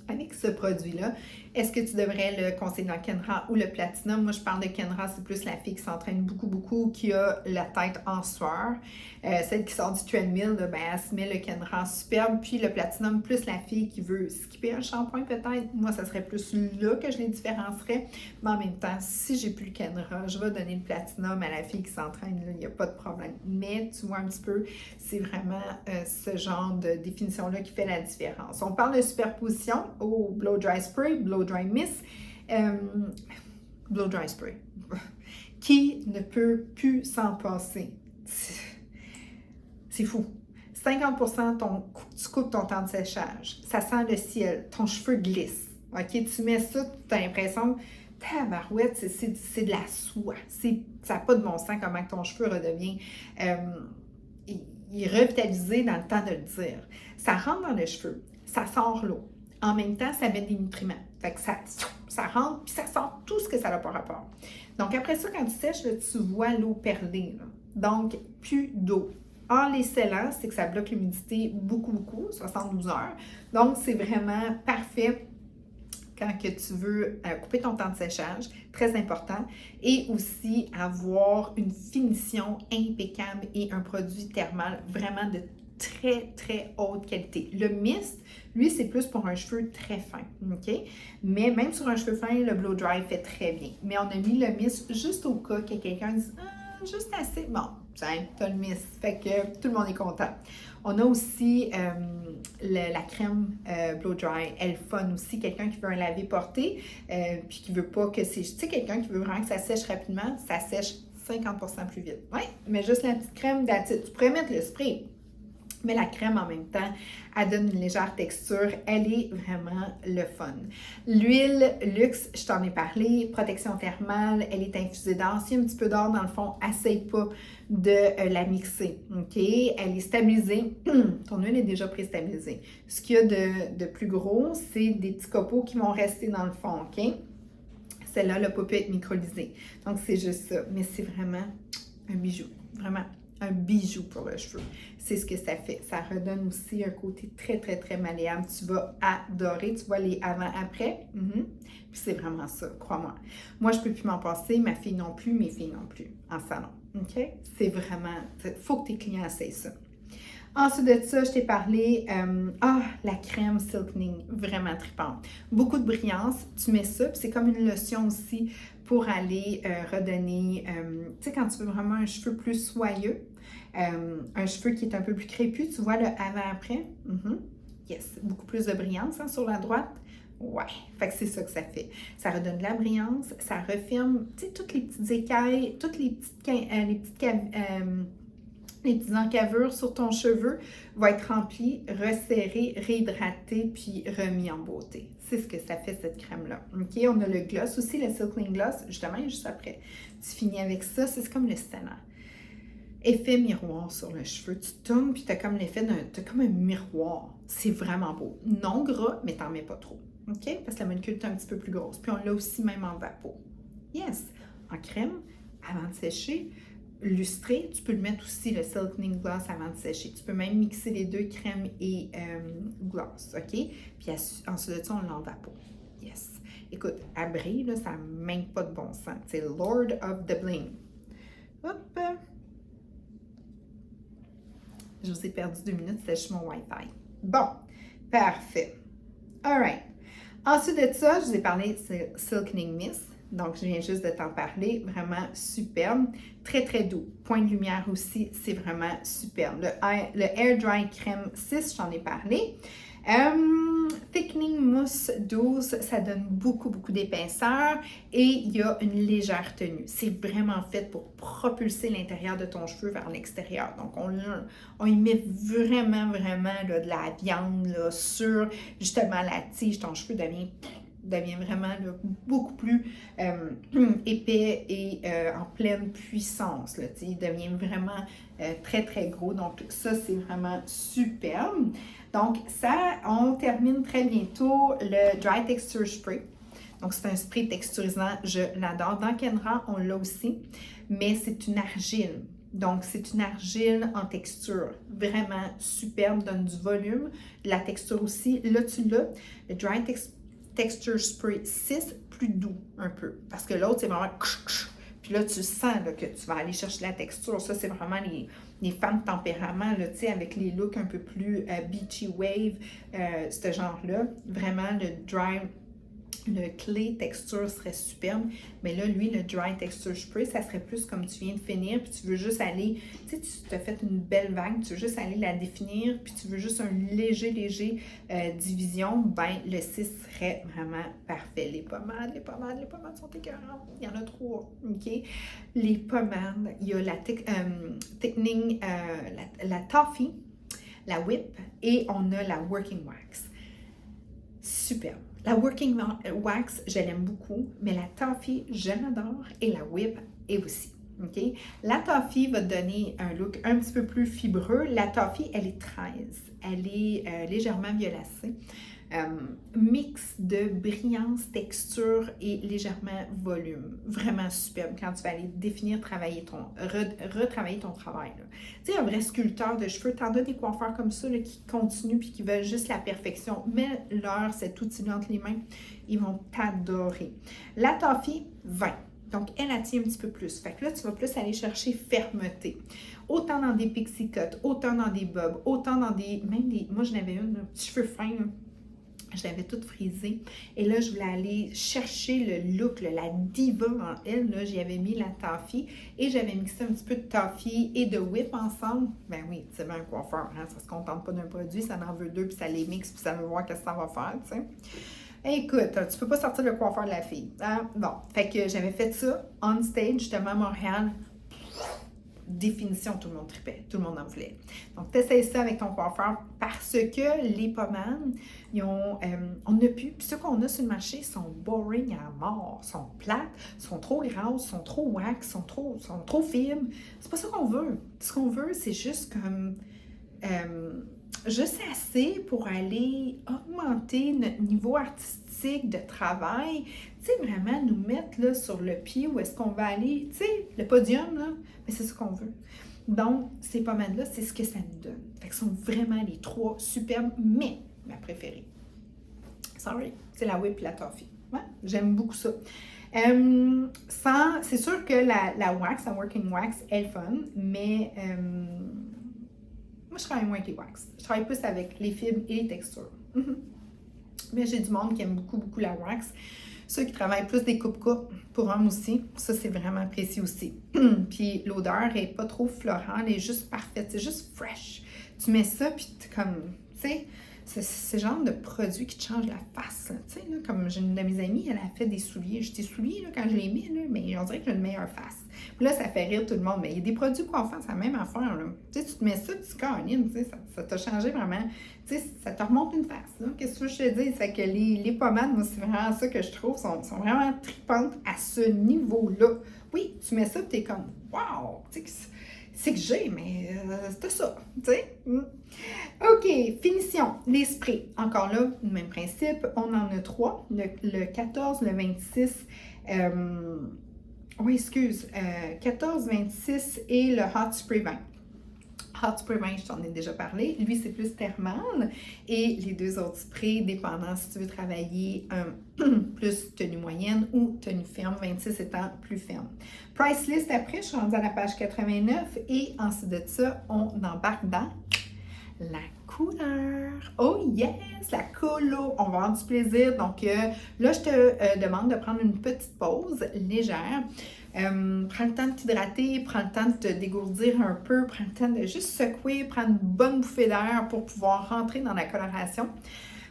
avec ce produit-là. Est-ce que tu devrais le conseiller dans Kenra ou le Platinum? Moi, je parle de Kenra, c'est plus la fille qui s'entraîne beaucoup, qui a la tête en sueur. Celle qui sort du treadmill, là, ben, elle se met le Kenra superbe. Puis le Platinum, plus la fille qui veut skipper un shampoing peut-être. Moi, ça serait plus là que je les différencierais. Mais en même temps, si j'ai plus le Kenra, je vais donner le Platinum à la fille qui s'entraîne. Il n'y a pas de problème. Mais tu vois un petit peu, c'est vraiment ce genre de définition-là qui fait la différence. On parle de superposition au Blow Dry Spray, Blow Dry Mist, Blow Dry Spray. Qui ne peut plus s'en passer? C'est fou. 50% tu coupes ton temps de séchage. Ça sent le ciel. Ton cheveu glisse. OK? Tu mets ça, tu as l'impression que tabarouette, c'est de la soie. Ça n'a pas de bon sens comment ton cheveu redevient il est revitalisé dans le temps de le dire. Ça rentre dans les cheveux. Ça sort l'eau. En même temps, ça met des nutriments. Fait que ça rentre, puis ça sort tout ce que ça n'a pas rapport. Donc, après ça, quand tu sèches, là, tu vois l'eau perler. Là. Donc, plus d'eau. En les scellant, c'est que ça bloque l'humidité beaucoup, 72 heures. Donc, c'est vraiment parfait quand que tu veux couper ton temps de séchage, très important, et aussi avoir une finition impeccable et un produit thermal vraiment de très haute qualité. Le mist, lui, c'est plus pour un cheveu très fin, OK? Mais même sur un cheveu fin, le blow dry fait très bien. Mais on a mis le mist juste au cas que quelqu'un dise « Ah, juste assez. » Bon, t'as le mist. Fait que tout le monde est content. On a aussi la crème Blow Dry, elle fun aussi. Quelqu'un qui veut un laver porté, puis qui veut pas que c'est... Tu sais, quelqu'un qui veut vraiment que ça sèche rapidement, ça sèche 50% plus vite. Oui, mais juste la petite crème d'attitude. Tu pourrais mettre le spray. Mais la crème, en même temps, elle donne une légère texture. Elle est vraiment le fun. L'huile luxe, je t'en ai parlé. Protection thermale, elle est infusée d'or. S'il y a un petit peu d'or dans le fond, essaye pas de la mixer. OK? Elle est stabilisée. Ton huile est déjà préstabilisée. Ce qu'il y a de plus gros, c'est des petits copeaux qui vont rester dans le fond. OK? Celle-là, elle n'a pas pu être microlysée. Donc, c'est juste ça. Mais c'est vraiment un bijou. Vraiment un bijou pour le cheveu. C'est ce que ça fait. Ça redonne aussi un côté très, très, très malléable. Tu vas adorer. Tu vois les avant-après. Puis c'est vraiment ça, crois-moi. Moi, je peux plus m'en passer. Ma fille non plus, mes filles non plus, en salon. OK? C'est vraiment... Il faut que tes clients essayent ça. Ensuite de ça, je t'ai parlé, la crème Silkening, vraiment trippante. Beaucoup de brillance, tu mets ça, puis c'est comme une lotion aussi pour aller redonner, tu sais, quand tu veux vraiment un cheveu plus soyeux, un cheveu qui est un peu plus crépus, tu vois le avant-après? Yes, beaucoup plus de brillance sur la droite. Ouais, fait que c'est ça que ça fait. Ça redonne de la brillance, ça referme, tu sais, toutes les petites écailles, toutes les petites encavures sur ton cheveu vont être remplies, resserrées, réhydratées, puis remis en beauté. C'est ce que ça fait, cette crème-là. OK? On a le gloss aussi, le Silkening Gloss, justement, juste après. Tu finis avec ça, c'est comme le Stena. Effet miroir sur le cheveu. Tu tournes, puis tu as comme l'effet t'as comme un miroir. C'est vraiment beau. Non gras, mais t'en mets pas trop. OK? Parce que la molécule est un petit peu plus grosse. Puis on l'a aussi même en vapeau. Yes! En crème, avant de sécher, lustré, tu peux le mettre aussi, le Silkening Gloss, avant de sécher. Tu peux même mixer les deux, crème et gloss, OK? Puis ensuite de ça, on l'envapeau. Yes! Écoute, à brille, là, ça n'a même pas de bon sens. C'est Lord of the Bling. Hop! Je vous ai perdu 2 minutes, c'était juste mon Wi-Fi. Bon, parfait. All right. Ensuite de ça, je vous ai parlé de Silkening Mist. Donc, je viens juste de t'en parler. Vraiment superbe. Très, très doux. Point de lumière aussi, c'est vraiment superbe. Le Air Dry Crème 6, j'en ai parlé. Thickening mousse douce, ça donne beaucoup, beaucoup d'épaisseur et il y a une légère tenue. C'est vraiment fait pour propulser l'intérieur de ton cheveu vers l'extérieur. Donc, on y met vraiment, vraiment là, de la viande là, sur justement la tige. Ton cheveu devient vraiment là, beaucoup plus épais et en pleine puissance. Là, il devient vraiment très, très gros. Donc, ça, c'est vraiment superbe. Donc, ça, on termine très bientôt le Dry Texture Spray. Donc, c'est un spray texturisant, je l'adore. Dans Kenra, on l'a aussi, mais c'est une argile. Donc, c'est une argile en texture. Vraiment superbe, donne du volume. La texture aussi, là, tu l'as. Le Dry Texture Spray 6, plus doux un peu. Parce que l'autre, c'est vraiment... Puis là, tu sens là, que tu vas aller chercher la texture. Ça, c'est vraiment les femmes de tempérament, là, avec les looks un peu plus beachy wave, ce genre-là. Vraiment, le clay texture serait superbe. Mais là, lui, le dry texture spray, ça serait plus comme tu viens de finir, puis tu veux juste aller, tu sais, tu t'as fait une belle vague, tu veux juste aller la définir, puis tu veux juste un léger division, ben le 6 serait vraiment parfait. Les pommades sont écœurantes. Il y en a 3, OK? Les pommades, il y a la Thickening, la Toffee, la Whip, et on a la Working Wax. Superbe. La Working Wax, je l'aime beaucoup, mais la Toffee, je l'adore, et la Whip est aussi. Okay? La Toffee va te donner un look un petit peu plus fibreux. La Toffee, elle est 13. Elle est légèrement violacée. Mix de brillance, texture et légèrement volume. Vraiment superbe quand tu vas aller définir, retravailler ton travail. Tu sais, un vrai sculpteur de cheveux, t'en as des coiffeurs comme ça là, qui continuent puis qui veulent juste la perfection. Mets-leur cet outil entre les mains, ils vont t'adorer. La Toffee, 20. Donc, elle attire un petit peu plus. Fait que là, tu vas plus aller chercher fermeté. Autant dans des pixie cuts, autant dans des bobs, autant dans moi, j'en avais une, cheveux fins, là. Je l'avais toute frisée. Et là, je voulais aller chercher le look, là, la diva en elle. Là, j'y avais mis la Toffee et j'avais mixé un petit peu de Toffee et de Whip ensemble. Ben oui, c'est bien un coiffeur. Hein? Ça ne se contente pas d'un produit, ça en veut 2, puis ça les mixe, puis ça veut voir qu'est-ce que ça va faire, tu sais. Écoute, tu peux pas sortir le coiffeur de la fille. Hein? Bon, fait que j'avais fait ça on stage, justement à Montréal. Définition, tout le monde tripait, tout le monde en voulait. Donc, tu essaies ça avec ton coiffeur parce que les pommades, on n'a plus. Puis ceux qu'on a sur le marché sont boring à mort, sont plates, sont trop grasses, sont trop wax, sont trop fibres. C'est pas ça qu'on veut. Ce qu'on veut, c'est juste comme juste assez pour aller augmenter notre niveau artistique de travail, tu sais, vraiment nous mettre là, sur le pied où est-ce qu'on va aller, tu sais, le podium, là, mais c'est ce qu'on veut. Donc, ces pommades-là, c'est ce que ça nous donne. Fait que sont vraiment les 3 superbes, mais ma préférée. Sorry, c'est la Whip et la Toffee. Ouais, j'aime beaucoup ça. C'est sûr que la wax, la working wax, est fun, mais moi, je travaille moins avec les wax. Je travaille plus avec les fibres et les textures. Mais j'ai du monde qui aime beaucoup, beaucoup la wax. Ceux qui travaillent plus des coupes-coupes pour hommes aussi, ça, c'est vraiment précis aussi. Puis l'odeur est pas trop florale, elle est juste parfaite, c'est juste fresh. Tu mets ça, puis t'es comme, tu sais, c'est le genre de produit qui te change la face. Tu sais, comme j'ai une de mes amies, elle a fait des souliers. J'ai des souliers là, quand je les mets, là, mais on dirait que j'ai une meilleure face. Puis là, ça fait rire tout le monde. Mais il y a des produits coiffants, c'est la même affaire. Là. Tu sais, tu te mets ça, tu canines, tu sais, ça t'a changé vraiment. Tu sais, ça te remonte une face. Qu'est-ce que je te dis? C'est que les pommades, moi, c'est vraiment ça que je trouve, sont vraiment tripantes à ce niveau-là. Oui, tu mets ça, tu es comme, wow! Tu sais, c'est que j'ai, mais c'est ça, tu sais. OK, finition. Les sprays. Encore là, le même principe. On en a 3. Le 14, le 26, 14, 26 et le Hot Spray 20. Hot Spray 20, je t'en ai déjà parlé. Lui, c'est plus thermal. Et les 2 autres sprays, dépendant si tu veux travailler plus tenue moyenne ou tenue ferme, 26 étant plus ferme. Price list après, je suis rendue à la page 89 et ensuite de ça, on embarque dans la couleur. Oh yes, la colo. On va avoir du plaisir. Donc là, je te demande de prendre une petite pause légère. Prends le temps de t'hydrater, prends le temps de te dégourdir un peu, prends le temps de juste secouer, prendre une bonne bouffée d'air pour pouvoir rentrer dans la coloration.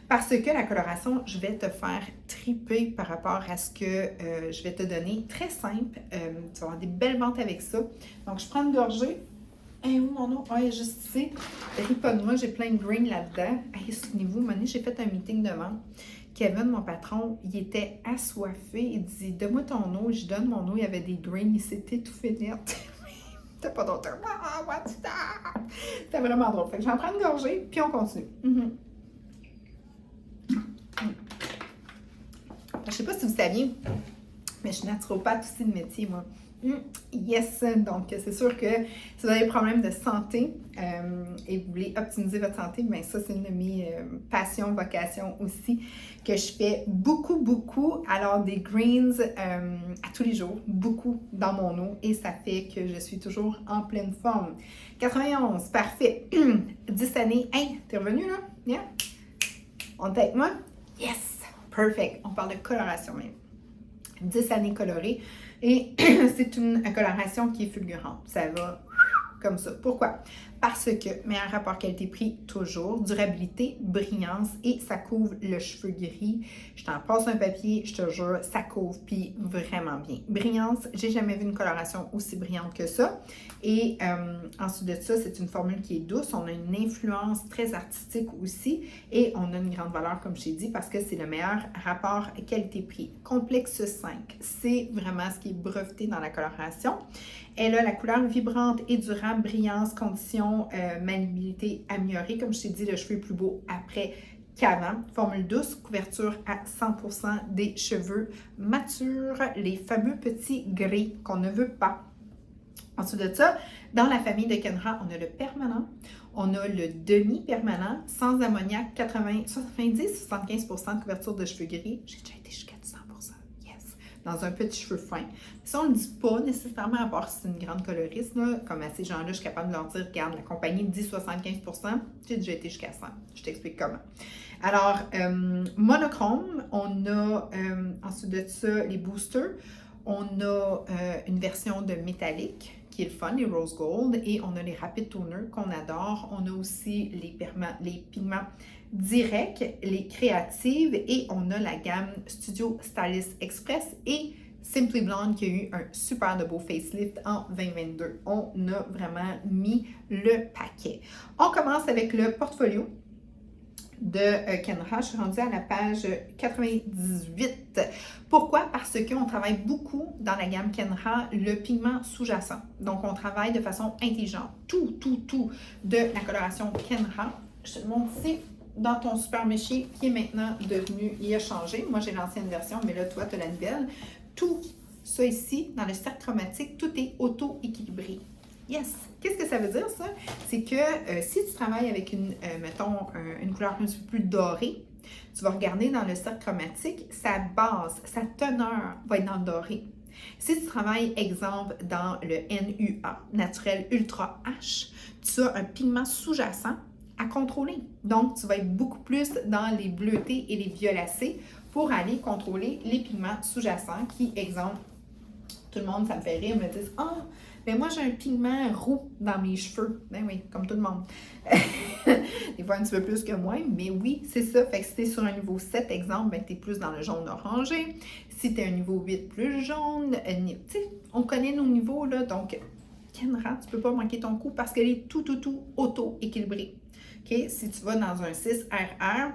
Parce que la coloration, je vais te faire triper par rapport à ce que je vais te donner. Très simple. Tu vas avoir des belles ventes avec ça. Donc, je prends une gorgée. Hey, où mon eau? Ah, juste ici. Ris pas de moi, j'ai plein de green là-dedans. Hey, souvenez-vous, Moni, j'ai fait un meeting de vente. Kevin, mon patron, il était assoiffé. Il dit, donne-moi ton eau. Je donne mon eau. Il y avait des greens. Il s'était étouffé net. T'as pas d'autre. Ah, what's that? C'était vraiment drôle. Fait que j'en prends une gorgée, puis on continue. Je sais pas si vous saviez, mais je suis naturopathe aussi de métier, moi. Yes! Donc, c'est sûr que si vous avez des problèmes de santé et vous voulez optimiser votre santé, bien ça, c'est une de mes passions, vocations aussi, que je fais beaucoup. Alors, des greens à tous les jours, beaucoup dans mon eau et ça fait que je suis toujours en pleine forme. 91, parfait. 10 années. Hey, t'es revenu là? Yeah? On est avec moi? Yes! Perfect. On parle de coloration même. 10 années colorées. Et c'est une coloration qui est fulgurante. Ça va comme ça. Pourquoi? Parce que meilleur rapport qualité-prix toujours, durabilité, brillance et ça couvre le cheveu gris. Je t'en passe un papier, je te jure, ça couvre puis vraiment bien. Brillance, j'ai jamais vu une coloration aussi brillante que ça. Et ensuite de ça, c'est une formule qui est douce. On a une influence très artistique aussi et on a une grande valeur, comme je t'ai dit, parce que c'est le meilleur rapport qualité-prix. Complexe 5, c'est vraiment ce qui est breveté dans la coloration. Elle a la couleur vibrante et durable, brillance, conditions, maniabilité améliorée. Comme je t'ai dit, le cheveu est plus beau après qu'avant. Formule douce, couverture à 100% des cheveux matures, les fameux petits gris qu'on ne veut pas. Ensuite de ça, dans la famille de Kenra, on a le permanent, on a le demi-permanent, sans ammoniac, 70-75% de couverture de cheveux gris. J'ai déjà été jusqu'à 100%. Yes! Dans un petit cheveu fin. Ça, on ne le dit pas nécessairement, à part si c'est une grande coloriste, là, comme à ces gens-là, je suis capable de leur dire, regarde, la compagnie dit 75%, j'ai déjà été jusqu'à 100%. Je t'explique comment. Alors, monochrome, on a ensuite de ça les boosters, on a une version de métallique, qui est le fun, les rose gold, et on a les rapid toners qu'on adore. On a aussi les pigments directs, les créatives, et on a la gamme Studio Stylist Express et Simply Blonde qui a eu un super de beau facelift en 2022. On a vraiment mis le paquet. On commence avec le portfolio de Kenra. Je suis rendue à la page 98. Pourquoi? Parce qu'on travaille beaucoup dans la gamme Kenra le pigment sous-jacent. Donc, on travaille de façon intelligente. Tout de la coloration Kenra. Je te le montre ici dans ton super méchier qui est maintenant devenu, il a changé. Moi, j'ai l'ancienne version, mais là, toi, tu as la nouvelle. Tout ça ici, dans le cercle chromatique, tout est auto-équilibré. Yes! Qu'est-ce que ça veut dire, ça? C'est que si tu travailles avec mettons, une couleur un petit peu plus dorée, tu vas regarder dans le cercle chromatique, sa base, sa teneur va être dans le doré. Si tu travailles, exemple, dans le NUA, naturel Ultra H, tu as un pigment sous-jacent à contrôler. Donc, tu vas être beaucoup plus dans les bleutés et les violacés pour aller contrôler les pigments sous-jacents qui, exemple, tout le monde, ça me fait rire, me disent « Ah, mais moi j'ai un pigment roux dans mes cheveux. » Ben oui, comme tout le monde. Des fois un petit peu plus que moi, mais oui, c'est ça. Fait que si tu es sur un niveau 7, exemple, ben tu es plus dans le jaune orangé. Si tu es un niveau 8, plus jaune. Tu sais, on connaît nos niveaux, là. Donc, Kenra, tu peux pas manquer ton coup parce qu'elle est tout auto-équilibrée. OK? Si tu vas dans un 6 RR,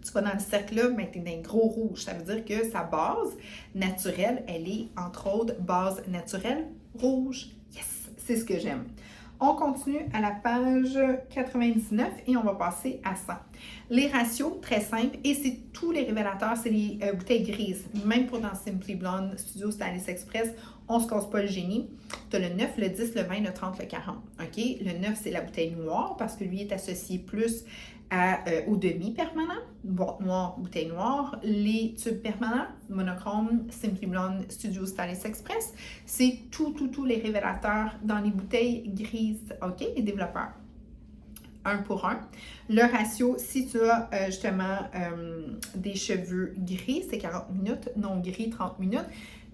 tu vas dans le cercle-là, mais tu es dans un gros rouge. Ça veut dire que sa base naturelle, elle est, entre autres, base naturelle rouge. Yes! C'est ce que j'aime. On continue à la page 99 et on va passer à 100. Les ratios, très simples, et c'est tous les révélateurs, c'est les bouteilles grises. Même pour dans Simply Blonde, Studio Stylist Express, on ne se casse pas le génie. Tu as le 9, le 10, le 20, le 30, le 40. OK? Le 9, c'est la bouteille noire parce que lui est associé plus au demi-permanent, boîte noire, bouteille noire, les tubes permanents, monochrome, Simply Blonde, Studio Stylist Express, c'est tous les révélateurs dans les bouteilles grises, OK, les développeurs. 1 pour 1. Le ratio, si tu as justement des cheveux gris, c'est 40 minutes, non gris, 30 minutes.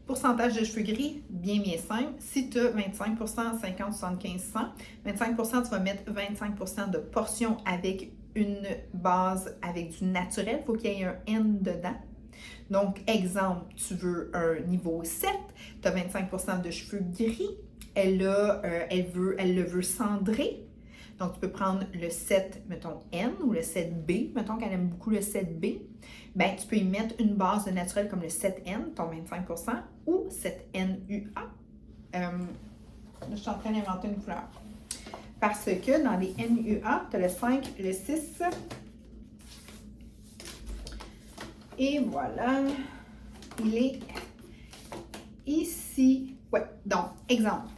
Pourcentage de cheveux gris, bien simple. Si tu as 25 50, 75, 100, 25 tu vas mettre 25 de portion avec une base avec du naturel. Il faut qu'il y ait un N dedans. Donc, exemple, tu veux un niveau 7, tu as 25 de cheveux gris. Elle le veut cendré. Donc, tu peux prendre le 7, mettons, N ou le 7B. Mettons qu'elle aime beaucoup le 7B. Bien, tu peux y mettre une base de naturel comme le 7N, ton 25 ou 7NUA. Là, je suis en train d'inventer une couleur. Parce que dans les NUA, tu as le 5, le 6. Et voilà. Il est ici. Ouais, donc, exemple.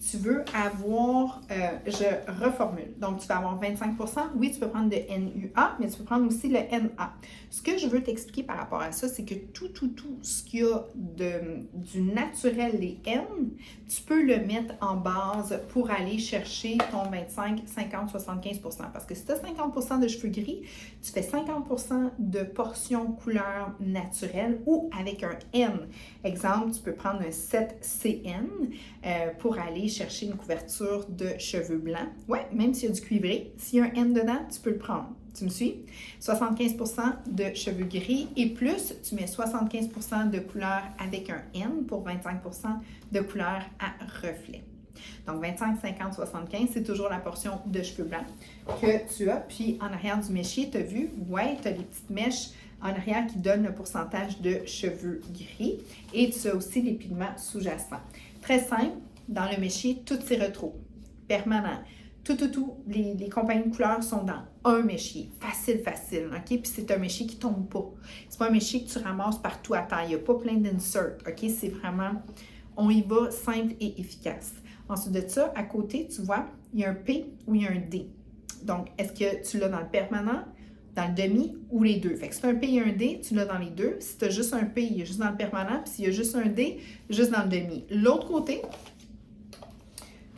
Tu veux avoir, je reformule, donc tu vas avoir 25 oui, tu peux prendre le NUA, mais tu peux prendre aussi le NA. Ce que je veux t'expliquer par rapport à ça, c'est que tout ce qu'il y a du naturel, les N, tu peux le mettre en base pour aller chercher ton 25, 50, 75 parce que si tu as 50 de cheveux gris, tu fais 50 de portion couleur naturelle ou avec un N. Exemple, tu peux prendre un 7CN pour aller chercher une couverture de cheveux blancs. Ouais, même s'il y a du cuivré, s'il y a un N dedans, tu peux le prendre. Tu me suis? 75 de cheveux gris et plus, tu mets 75 de couleur avec un N pour 25 de couleur à reflet. Donc, 25, 50, 75, c'est toujours la portion de cheveux blancs que tu as. Puis, en arrière du méchier, tu as vu, ouais, tu as les petites mèches en arrière qui donnent le pourcentage de cheveux gris. Et tu as aussi les pigments sous-jacents. Très simple, dans le méchier, tous ces retros, permanents. Les compagnies de couleurs sont dans un méchier. Facile, OK? Puis c'est un méchier qui ne tombe pas. C'est pas un méchier que tu ramasses partout à terre. Il n'y a pas plein d'inserts, OK? C'est vraiment, on y va simple et efficace. Ensuite de ça, à côté, tu vois, il y a un P ou il y a un D. Donc, est-ce que tu l'as dans le permanent, dans le demi ou les deux? Fait que si tu as un P et un D, tu l'as dans les deux. Si tu as juste un P, il est juste dans le permanent. Puis s'il y a juste un D, juste dans le demi. L'autre côté,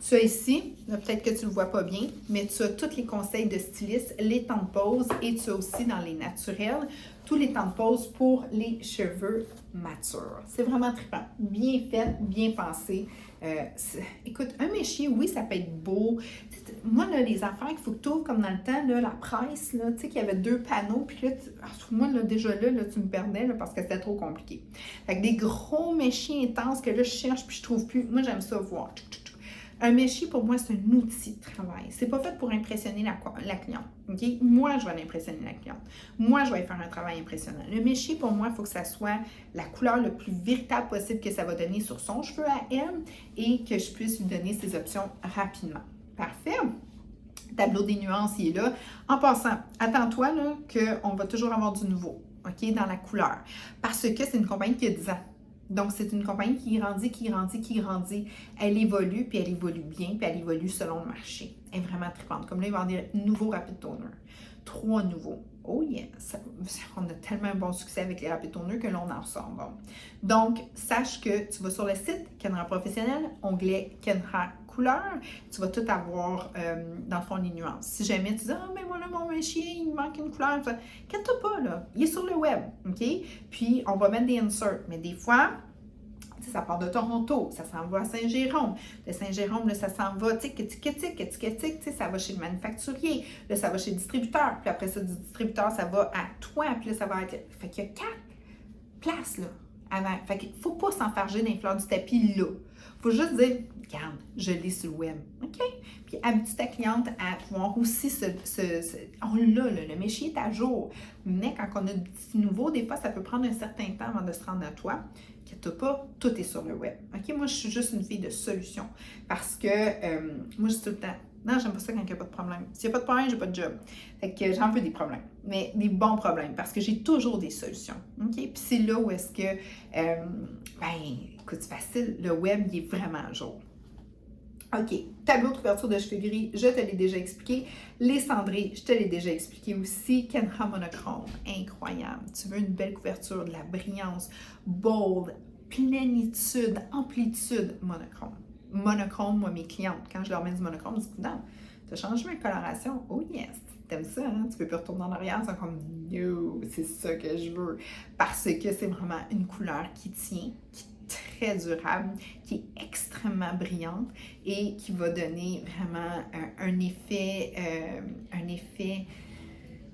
tu as ici, peut-être que tu ne le vois pas bien, mais tu as tous les conseils de styliste, les temps de pause et tu as aussi dans les naturels, tous les temps de pause pour les cheveux matures. C'est vraiment trippant. Bien fait, bien pensé. Écoute, un méchier, oui, ça peut être beau. Moi, là, les affaires qu'il faut que tu ouvres comme dans le temps, là, la presse, là, tu sais, qu'il y avait 2 panneaux, puis là, moi, là, déjà là, tu me perdais là, parce que c'était trop compliqué. Fait que des gros méchiers intenses que là, je cherche puis je trouve plus. Moi, j'aime ça voir. Un méchier, pour moi, c'est un outil de travail. C'est pas fait pour impressionner la cliente. Okay? Moi, je vais l'impressionner la cliente. Moi, je vais faire un travail impressionnant. Le méchier, pour moi, il faut que ça soit la couleur le plus véritable possible que ça va donner sur son cheveu à elle et que je puisse lui donner ses options rapidement. Parfait. Tableau des nuances, il est là. En passant, attends-toi qu'on va toujours avoir du nouveau, OK, dans la couleur. Parce que c'est une compagnie qui a 10 ans. Donc, c'est une compagnie qui grandit, qui grandit, qui grandit. Elle évolue, puis elle évolue bien, puis elle évolue selon le marché. Elle est vraiment trippante. Comme là, ils vont avoir des nouveaux Rapid Toner. 3 nouveaux. Oh yes! On a tellement un bon succès avec les Rapid Toner que là, on en ressort. Bon. Donc, sache que tu vas sur le site Kenra Professionnel, onglet Kenra Couleur, tu vas tout avoir dans le fond les nuances. Si jamais tu dis « Ah, mais voilà, mon chien, il manque une couleur », inquiète-toi pas, là. Il est sur le web, OK? Puis, on va mettre des inserts. Mais des fois, ça part de Toronto, ça s'en va à Saint-Jérôme. De Saint-Jérôme, là, ça s'en va, ça va chez le manufacturier. Là, ça va chez le distributeur. Puis après ça, du distributeur, ça va à toi. Puis là, ça va être... Fait qu'il y a 4 places, là, avant. Fait qu'il ne faut pas s'enfarger dans les fleurs du tapis, là. Il faut juste dire, regarde, je l'ai sur le web. OK? Puis habitue ta cliente à voir aussi on l'a, le méchier est à jour. Mais quand on a du petit nouveau, des fois, ça peut prendre un certain temps avant de se rendre à toi. Inquiète-toi pas, tout est sur le web. OK? Moi, je suis juste une fille de solution. Parce que moi, je dis tout le temps, non, j'aime pas ça quand il n'y a pas de problème. S'il n'y a pas de problème, j'ai pas de job. Fait que j'en veux des problèmes, mais des bons problèmes, parce que j'ai toujours des solutions. OK? Puis c'est là où est-ce que, écoute, c'est facile, le web, il est vraiment à jour. OK, tableau de couverture de cheveux gris, je te l'ai déjà expliqué. Les cendrés, je te l'ai déjà expliqué aussi. Kenra monochrome, incroyable. Tu veux une belle couverture, de la brillance, bold, plénitude, amplitude, monochrome. Monochrome, moi, mes clientes, quand je leur mets du monochrome, je dis, non, tu as changé ma coloration? Oh yes! T'aimes ça, hein? Tu peux plus retourner en arrière, c'est comme, no, c'est ça que je veux. Parce que c'est vraiment une couleur qui tient, qui très durable, qui est extrêmement brillante et qui va donner vraiment un effet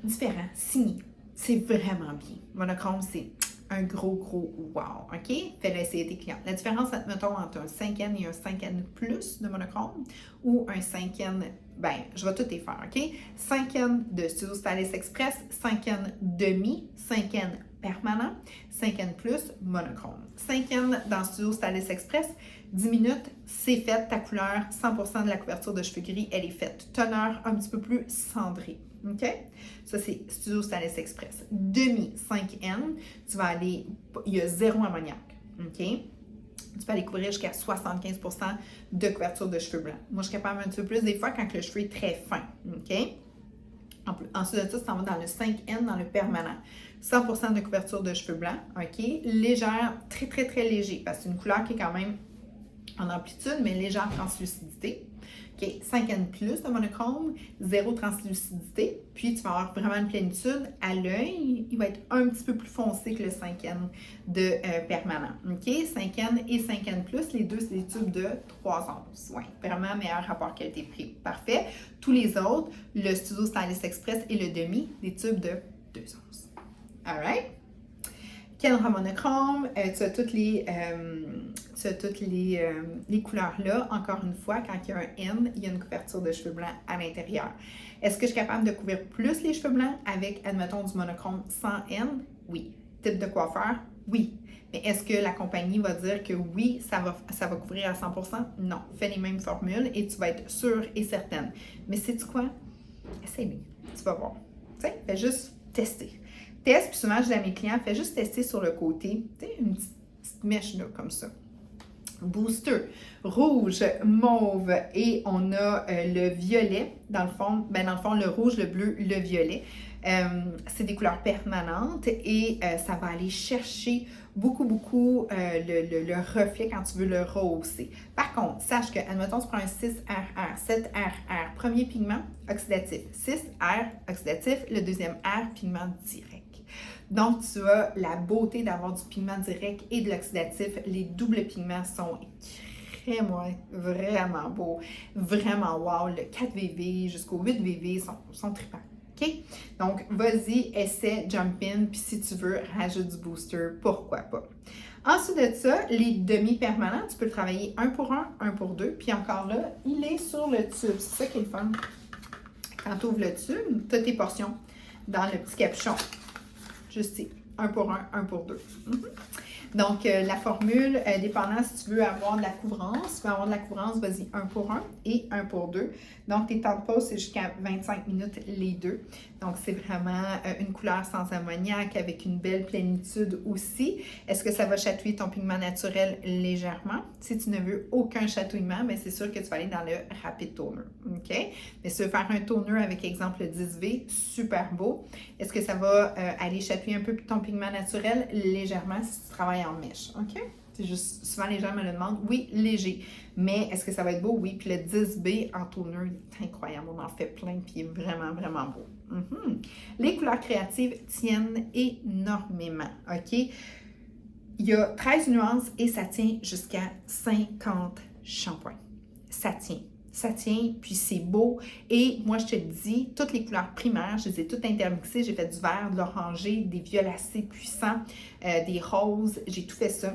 différent, signé. C'est vraiment bien. Monochrome, c'est un gros wow, OK? Fais-le essayer tes clients. La différence, mettons, entre un 5N et un 5N plus de monochrome ou un 5N, je vais tout les faire, OK? 5N de Studio Stylist Express, 5N demi, 5N permanent, 5N plus, monochrome. 5N dans Studio Stylist Express, 10 minutes, c'est fait, ta couleur, 100% de la couverture de cheveux gris, elle est faite. Teneur un petit peu plus cendrée. OK? Ça, c'est Studio Stylist Express. Demi 5N, tu vas aller, il y a 0 ammoniac. OK? Tu peux aller couvrir jusqu'à 75% de couverture de cheveux blancs. Moi, je suis capable un petit peu plus des fois quand le cheveu est très fin. OK? Ensuite de ça, ça va dans le 5N, dans le permanent. 100% de couverture de cheveux blancs. OK? Légère, très, très, très léger, parce que c'est une couleur qui est quand même en amplitude, mais légère translucidité. OK, 5N plus de monochrome, 0 translucidité. Puis, tu vas avoir vraiment une plénitude. À l'œil, il va être un petit peu plus foncé que le 5N de permanent. OK, 5N et 5N plus, les deux, c'est des tubes de 3 onces. Oui, vraiment meilleur rapport qualité-prix. Parfait. Tous les autres, le Studio Stylist Express et le demi, des tubes de 2 onces. All right? Kenra monochrome, tu as toutes les couleurs là. Encore une fois, quand il y a un N, il y a une couverture de cheveux blancs à l'intérieur. Est-ce que je suis capable de couvrir plus les cheveux blancs avec, admettons, du monochrome sans N? Oui. Type de coiffeur? Oui. Mais est-ce que la compagnie va dire que oui, ça va couvrir à 100%? Non. Fais les mêmes formules et tu vas être sûre et certaine. Mais sais-tu quoi? Essaye-les. Tu vas voir. Tu sais, fais juste tester. Teste, puis souvent, je dis à mes clients, fais juste tester sur le côté, tu sais, une petite mèche là, comme ça. Booster, rouge, mauve et on a le violet, dans le fond, le rouge, le bleu, le violet. C'est des couleurs permanentes et ça va aller chercher beaucoup le reflet quand tu veux le rehausser. Par contre, sache que, admettons, tu prends un 6RR, 7RR, premier pigment oxydatif, 6R oxydatif, le deuxième R, pigment direct. Donc, tu as la beauté d'avoir du pigment direct et de l'oxydatif. Les doubles pigments sont vraiment beaux, vraiment wow. Le 4VV jusqu'au 8VV sont trippants. OK? Donc, vas-y, essaie, jump in, puis si tu veux, rajoute du booster, pourquoi pas. Ensuite de ça, les demi-permanents, tu peux le travailler 1 pour 1, 1 pour 2, puis encore là, il est sur le tube. C'est ça qui est le fun. Quand tu ouvres le tube, tu as tes portions dans le petit capuchon. Juste ici, 1 pour 1, 1 pour 2. Donc, la formule, dépendant si tu veux avoir de la couvrance, si tu veux avoir de la couvrance, vas-y 1 pour 1 et 1 pour 2. Donc, tes temps de pause, c'est jusqu'à 25 minutes les deux. Donc, c'est vraiment une couleur sans ammoniac avec une belle plénitude aussi. Est-ce que ça va chatouiller ton pigment naturel légèrement? Si tu ne veux aucun chatouillement, bien, c'est sûr que tu vas aller dans le Rapid Toner. OK? Mais si tu veux faire un toner avec, exemple, le 10V, super beau. Est-ce que ça va aller chatouiller un peu ton pigment naturel légèrement si tu travailles en mèche? OK? C'est juste, souvent les gens me le demandent. Oui, léger. Mais est-ce que ça va être beau? Oui. Puis le 10B en toner, il est incroyable. On en fait plein, puis il est vraiment, vraiment beau. Les couleurs créatives tiennent énormément. OK? Il y a 13 nuances et ça tient jusqu'à 50 shampoings. Ça tient. Ça tient, puis c'est beau. Et moi, je te le dis, toutes les couleurs primaires, je les ai toutes intermixées. J'ai fait du vert, de l'orangé, des violacés puissants, des roses. J'ai tout fait ça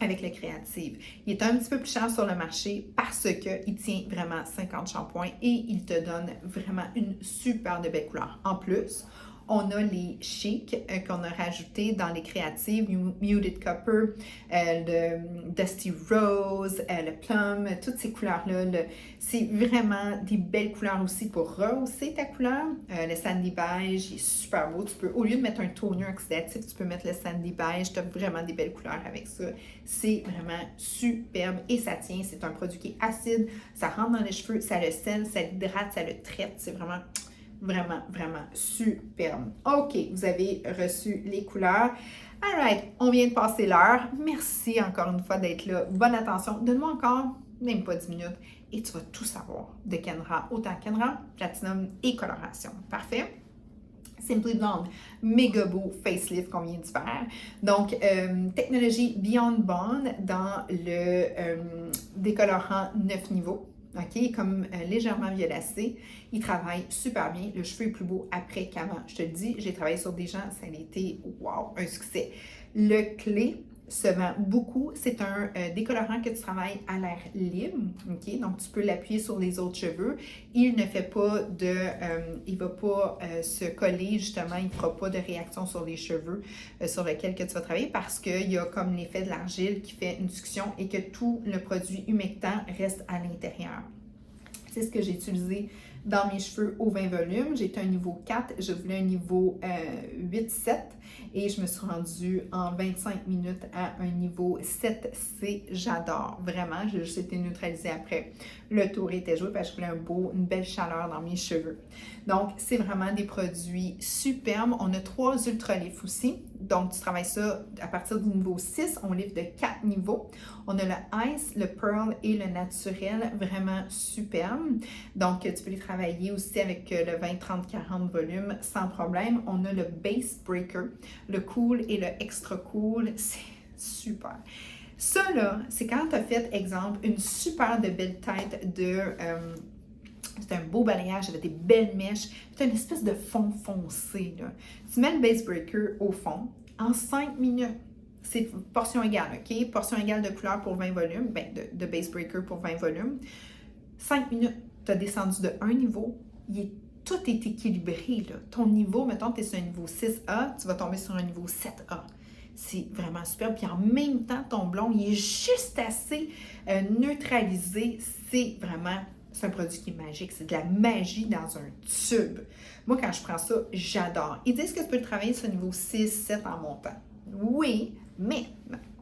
avec le créative. Il est un petit peu plus cher sur le marché parce qu'il tient vraiment 50 shampoings et il te donne vraiment une super de belle couleur. En plus, on a les chics qu'on a rajoutés dans les créatives, Muted Copper, le Dusty Rose, le Plum, toutes ces couleurs-là. C'est vraiment des belles couleurs aussi pour rehausser ta couleur. Le Sandy Beige, il est super beau. Tu peux, au lieu de mettre un toner oxydatif, tu peux mettre le Sandy Beige. Tu as vraiment des belles couleurs avec ça. C'est vraiment superbe et ça tient. C'est un produit qui est acide, ça rentre dans les cheveux, ça le scelle, ça l'hydrate, ça le traite. C'est vraiment... Vraiment, vraiment superbe. OK, vous avez reçu les couleurs. Alright, on vient de passer l'heure. Merci encore une fois d'être là. Bonne attention. Donne-moi encore, même pas 10 minutes, et tu vas tout savoir de Kenra. Autant Kenra, Platinum et coloration. Parfait? Simply Blonde, méga beau facelift qu'on vient de faire. Donc, technologie Beyond Bond dans le décolorant 9 niveaux. OK, comme légèrement violacé. Il travaille super bien. Le cheveu est plus beau après qu'avant. Je te le dis, j'ai travaillé sur des gens, ça a été, wow, un succès. Le clé se vend beaucoup. C'est un décolorant que tu travailles à l'air libre. OK, donc tu peux l'appuyer sur les autres cheveux. Il ne fait pas de... il ne va pas se coller, justement. Il ne fera pas de réaction sur les cheveux sur lesquels que tu vas travailler parce qu'il y a comme l'effet de l'argile qui fait une succion et que tout le produit humectant reste à l'intérieur. C'est ce que j'ai utilisé dans mes cheveux au 20 volumes. J'étais un niveau 4, je voulais un niveau 8-7 et je me suis rendue en 25 minutes à un niveau 7C. J'adore, vraiment. J'ai juste été neutralisée après. Le tour était joué parce que je voulais une belle chaleur dans mes cheveux. Donc, c'est vraiment des produits superbes. On a 3 ultra-lifts aussi. Donc, tu travailles ça à partir du niveau 6. On livre de 4 niveaux. On a le Ice, le Pearl et le Naturel. Vraiment superbe. Donc, tu peux les travailler aussi avec le 20, 30, 40 volumes sans problème. On a le Base Breaker, le Cool et le Extra Cool. C'est super. Ça, là, c'est quand tu as fait, exemple, une super de belle tête de... c'était un beau balayage, j'avais des belles mèches. C'est une espèce de fond foncé, là. Tu mets le Base Breaker au fond en 5 minutes. C'est portion égale, OK? Portion égale de couleur pour 20 volumes, ben de Base Breaker pour 20 volumes. 5 minutes, tu as descendu de un niveau, tout est équilibré, là. Ton niveau, mettons, tu es sur un niveau 6A, tu vas tomber sur un niveau 7A. C'est vraiment super. Puis en même temps, ton blond, il est juste assez neutralisé. C'est un produit qui est magique. C'est de la magie dans un tube. Moi, quand je prends ça, j'adore. Ils disent que tu peux le travailler sur le niveau 6, 7 en montant. Oui, mais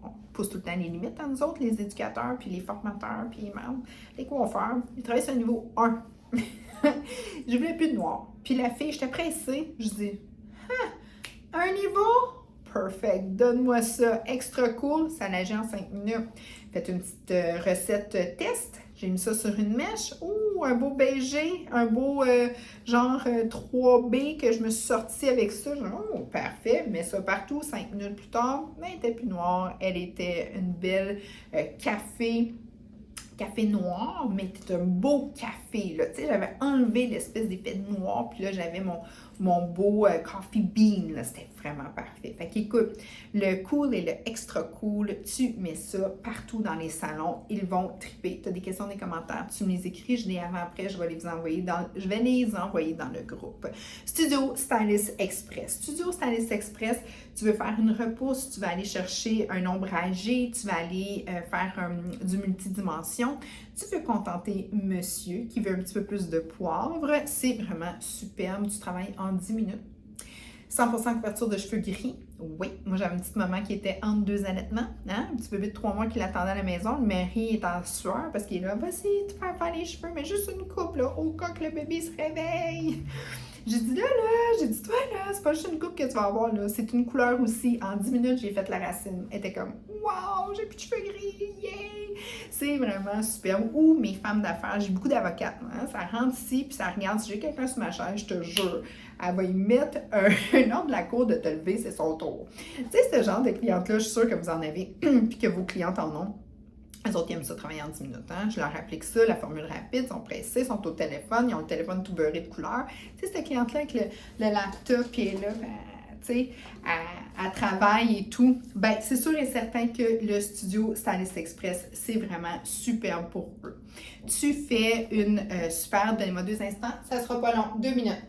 on pousse tout le temps les limites à nous autres, les éducateurs, puis les formateurs, puis les coiffeurs. Ils travaillent sur le niveau 1. Je voulais plus de noir. Puis la fille, j'étais pressée. Je dis, un niveau? Perfect. Donne-moi ça. Extra cool. Ça nageait en 5 minutes. Faites une petite recette test. J'ai mis ça sur une mèche. Ouh, un beau beige, un beau genre 3B que je me suis sortie avec ça. Oh, parfait. Mets ça partout. 5 minutes plus tard, elle n'était plus noire. Elle était une belle café noir, mais c'était un beau café, là. Tu sais, j'avais enlevé l'espèce d'effet noir, puis là, j'avais mon beau coffee bean, là. C'était vraiment parfait. Fait qu'écoute, le cool et le extra cool, tu mets ça partout dans les salons. Ils vont triper. Tu as des questions, des commentaires, tu me les écris, je les avant-après, je vais les envoyer dans le groupe. Studio Stylist Express. Studio Stylist Express, tu veux faire une repousse, tu vas aller chercher un ombragé, tu vas aller faire du multidimension. Tu veux contenter monsieur qui veut un petit peu plus de poivre. C'est vraiment superbe. Tu travailles en 10 minutes. 100% couverture de cheveux gris. Oui, moi j'avais une petite maman qui était entre 2 allaitements, hein? Un petit bébé de 3 mois qui l'attendait à la maison. Le mari est en sueur parce qu'il est là, vas-y, tu faire les cheveux, mais juste une coupe, là, au cas que le bébé se réveille. J'ai dit toi là, c'est pas juste une coupe que tu vas avoir, là, c'est une couleur aussi. En 10 minutes, j'ai fait la racine. Elle était comme, wow, j'ai plus de cheveux gris, yay! C'est vraiment superbe. Ou mes femmes d'affaires, j'ai beaucoup d'avocates, hein? Ça rentre ici, puis ça regarde, si j'ai quelqu'un sur ma chaise, je te jure, elle va y mettre un ordre de la cour de te lever, c'est son tour. Tu sais, ce genre de clientes-là, je suis sûre que vous en avez, puis que vos clientes en ont. Les autres, ils aiment ça travailler en 10 minutes. Hein? Je leur applique ça, la formule rapide, ils sont pressés, ils sont au téléphone, ils ont le téléphone tout beurré de couleurs. Tu sais, cette cliente-là avec le laptop, puis elle est là, tu sais, elle travaille et tout. Ben, c'est sûr et certain que le studio Stylist Express, c'est vraiment superbe pour eux. Tu fais une super, donnez-moi 2 instants, ça sera pas long, 2 minutes.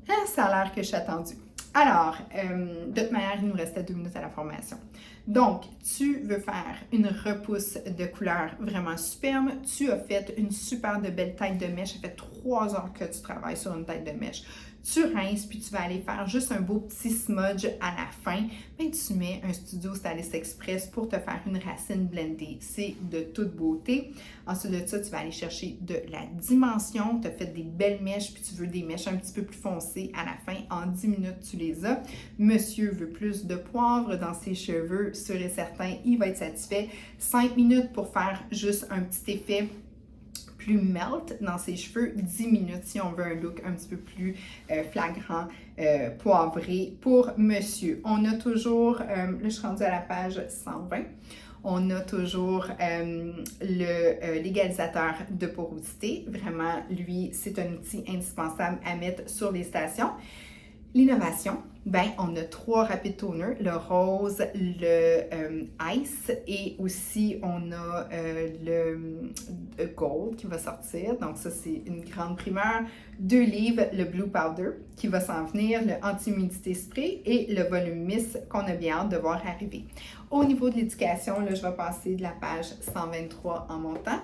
Ah, ça a l'air que je suis attendue. Alors, de toute manière, il nous restait 2 minutes à la formation. Donc, tu veux faire une repousse de couleur vraiment superbe. Tu as fait une super de belle tête de mèche. Ça fait 3 heures que tu travailles sur une tête de mèche. Tu rinces, puis tu vas aller faire juste un beau petit smudge à la fin. Mais tu mets un Studio Stylist Express pour te faire une racine blendée. C'est de toute beauté. Ensuite de ça, tu vas aller chercher de la dimension. Tu as fait des belles mèches, puis tu veux des mèches un petit peu plus foncées à la fin. En 10 minutes, tu les as. Monsieur veut plus de poivre dans ses cheveux. Sûr et certain, il va être satisfait. 5 minutes pour faire juste un petit effet plus melt dans ses cheveux, 10 minutes si on veut un look un petit peu plus flagrant, poivré pour monsieur. On a toujours, là je suis rendue à la page 120, on a toujours le légalisateur de porosité. Vraiment, lui, c'est un outil indispensable à mettre sur les stations. L'innovation, ben, on a 3 rapid toners, le rose, le ice et aussi on a le gold qui va sortir. Donc ça, c'est une grande primeur. 2 livres, le blue powder qui va s'en venir, le anti-humidité spray et le volume mist qu'on a bien hâte de voir arriver. Au niveau de l'éducation, là, je vais passer de la page 123 en montant.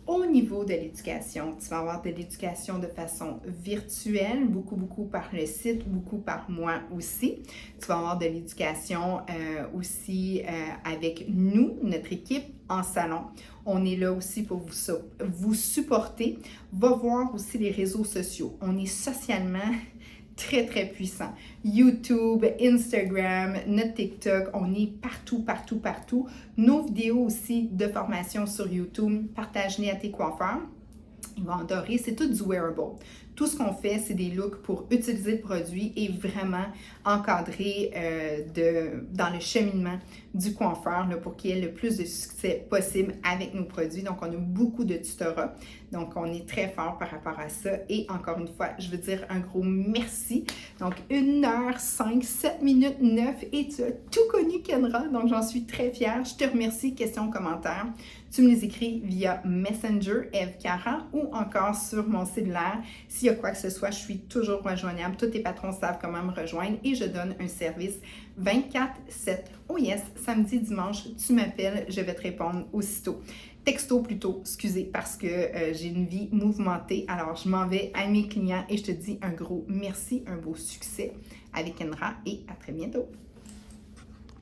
Au niveau de l'éducation, tu vas avoir de l'éducation de façon virtuelle, beaucoup par le site, beaucoup par moi aussi. Tu vas avoir de l'éducation aussi avec nous, notre équipe en salon. On est là aussi pour vous supporter. Va voir aussi les réseaux sociaux. On est socialement très puissant. YouTube, Instagram, notre TikTok, on est partout. Nos vidéos aussi de formation sur YouTube, partage-les à tes coiffeurs. Ils vont adorer. C'est tout du wearable. Tout ce qu'on fait, c'est des looks pour utiliser le produit et vraiment encadrer dans le cheminement du coiffeur là, pour qu'il y ait le plus de succès possible avec nos produits. Donc, on a beaucoup de tutorats. Donc, on est très fort par rapport à ça. Et encore une fois, je veux dire un gros merci. Donc, 1 heure 5, 7 minutes 9 et tu as tout connu, Kenra. Donc, j'en suis très fière. Je te remercie. Questions, commentaires. Tu me les écris via Messenger, Eve Cara, ou encore sur mon cellulaire. S'il y a quoi que ce soit, je suis toujours rejoignable. Tous tes patrons savent comment me rejoindre et je donne un service 24/7. Oh yes, samedi, dimanche, tu m'appelles, je vais te répondre aussitôt. Texto plutôt, excusez, parce que j'ai une vie mouvementée. Alors, je m'en vais à mes clients et je te dis un gros merci, un beau succès avec Kenra et à très bientôt.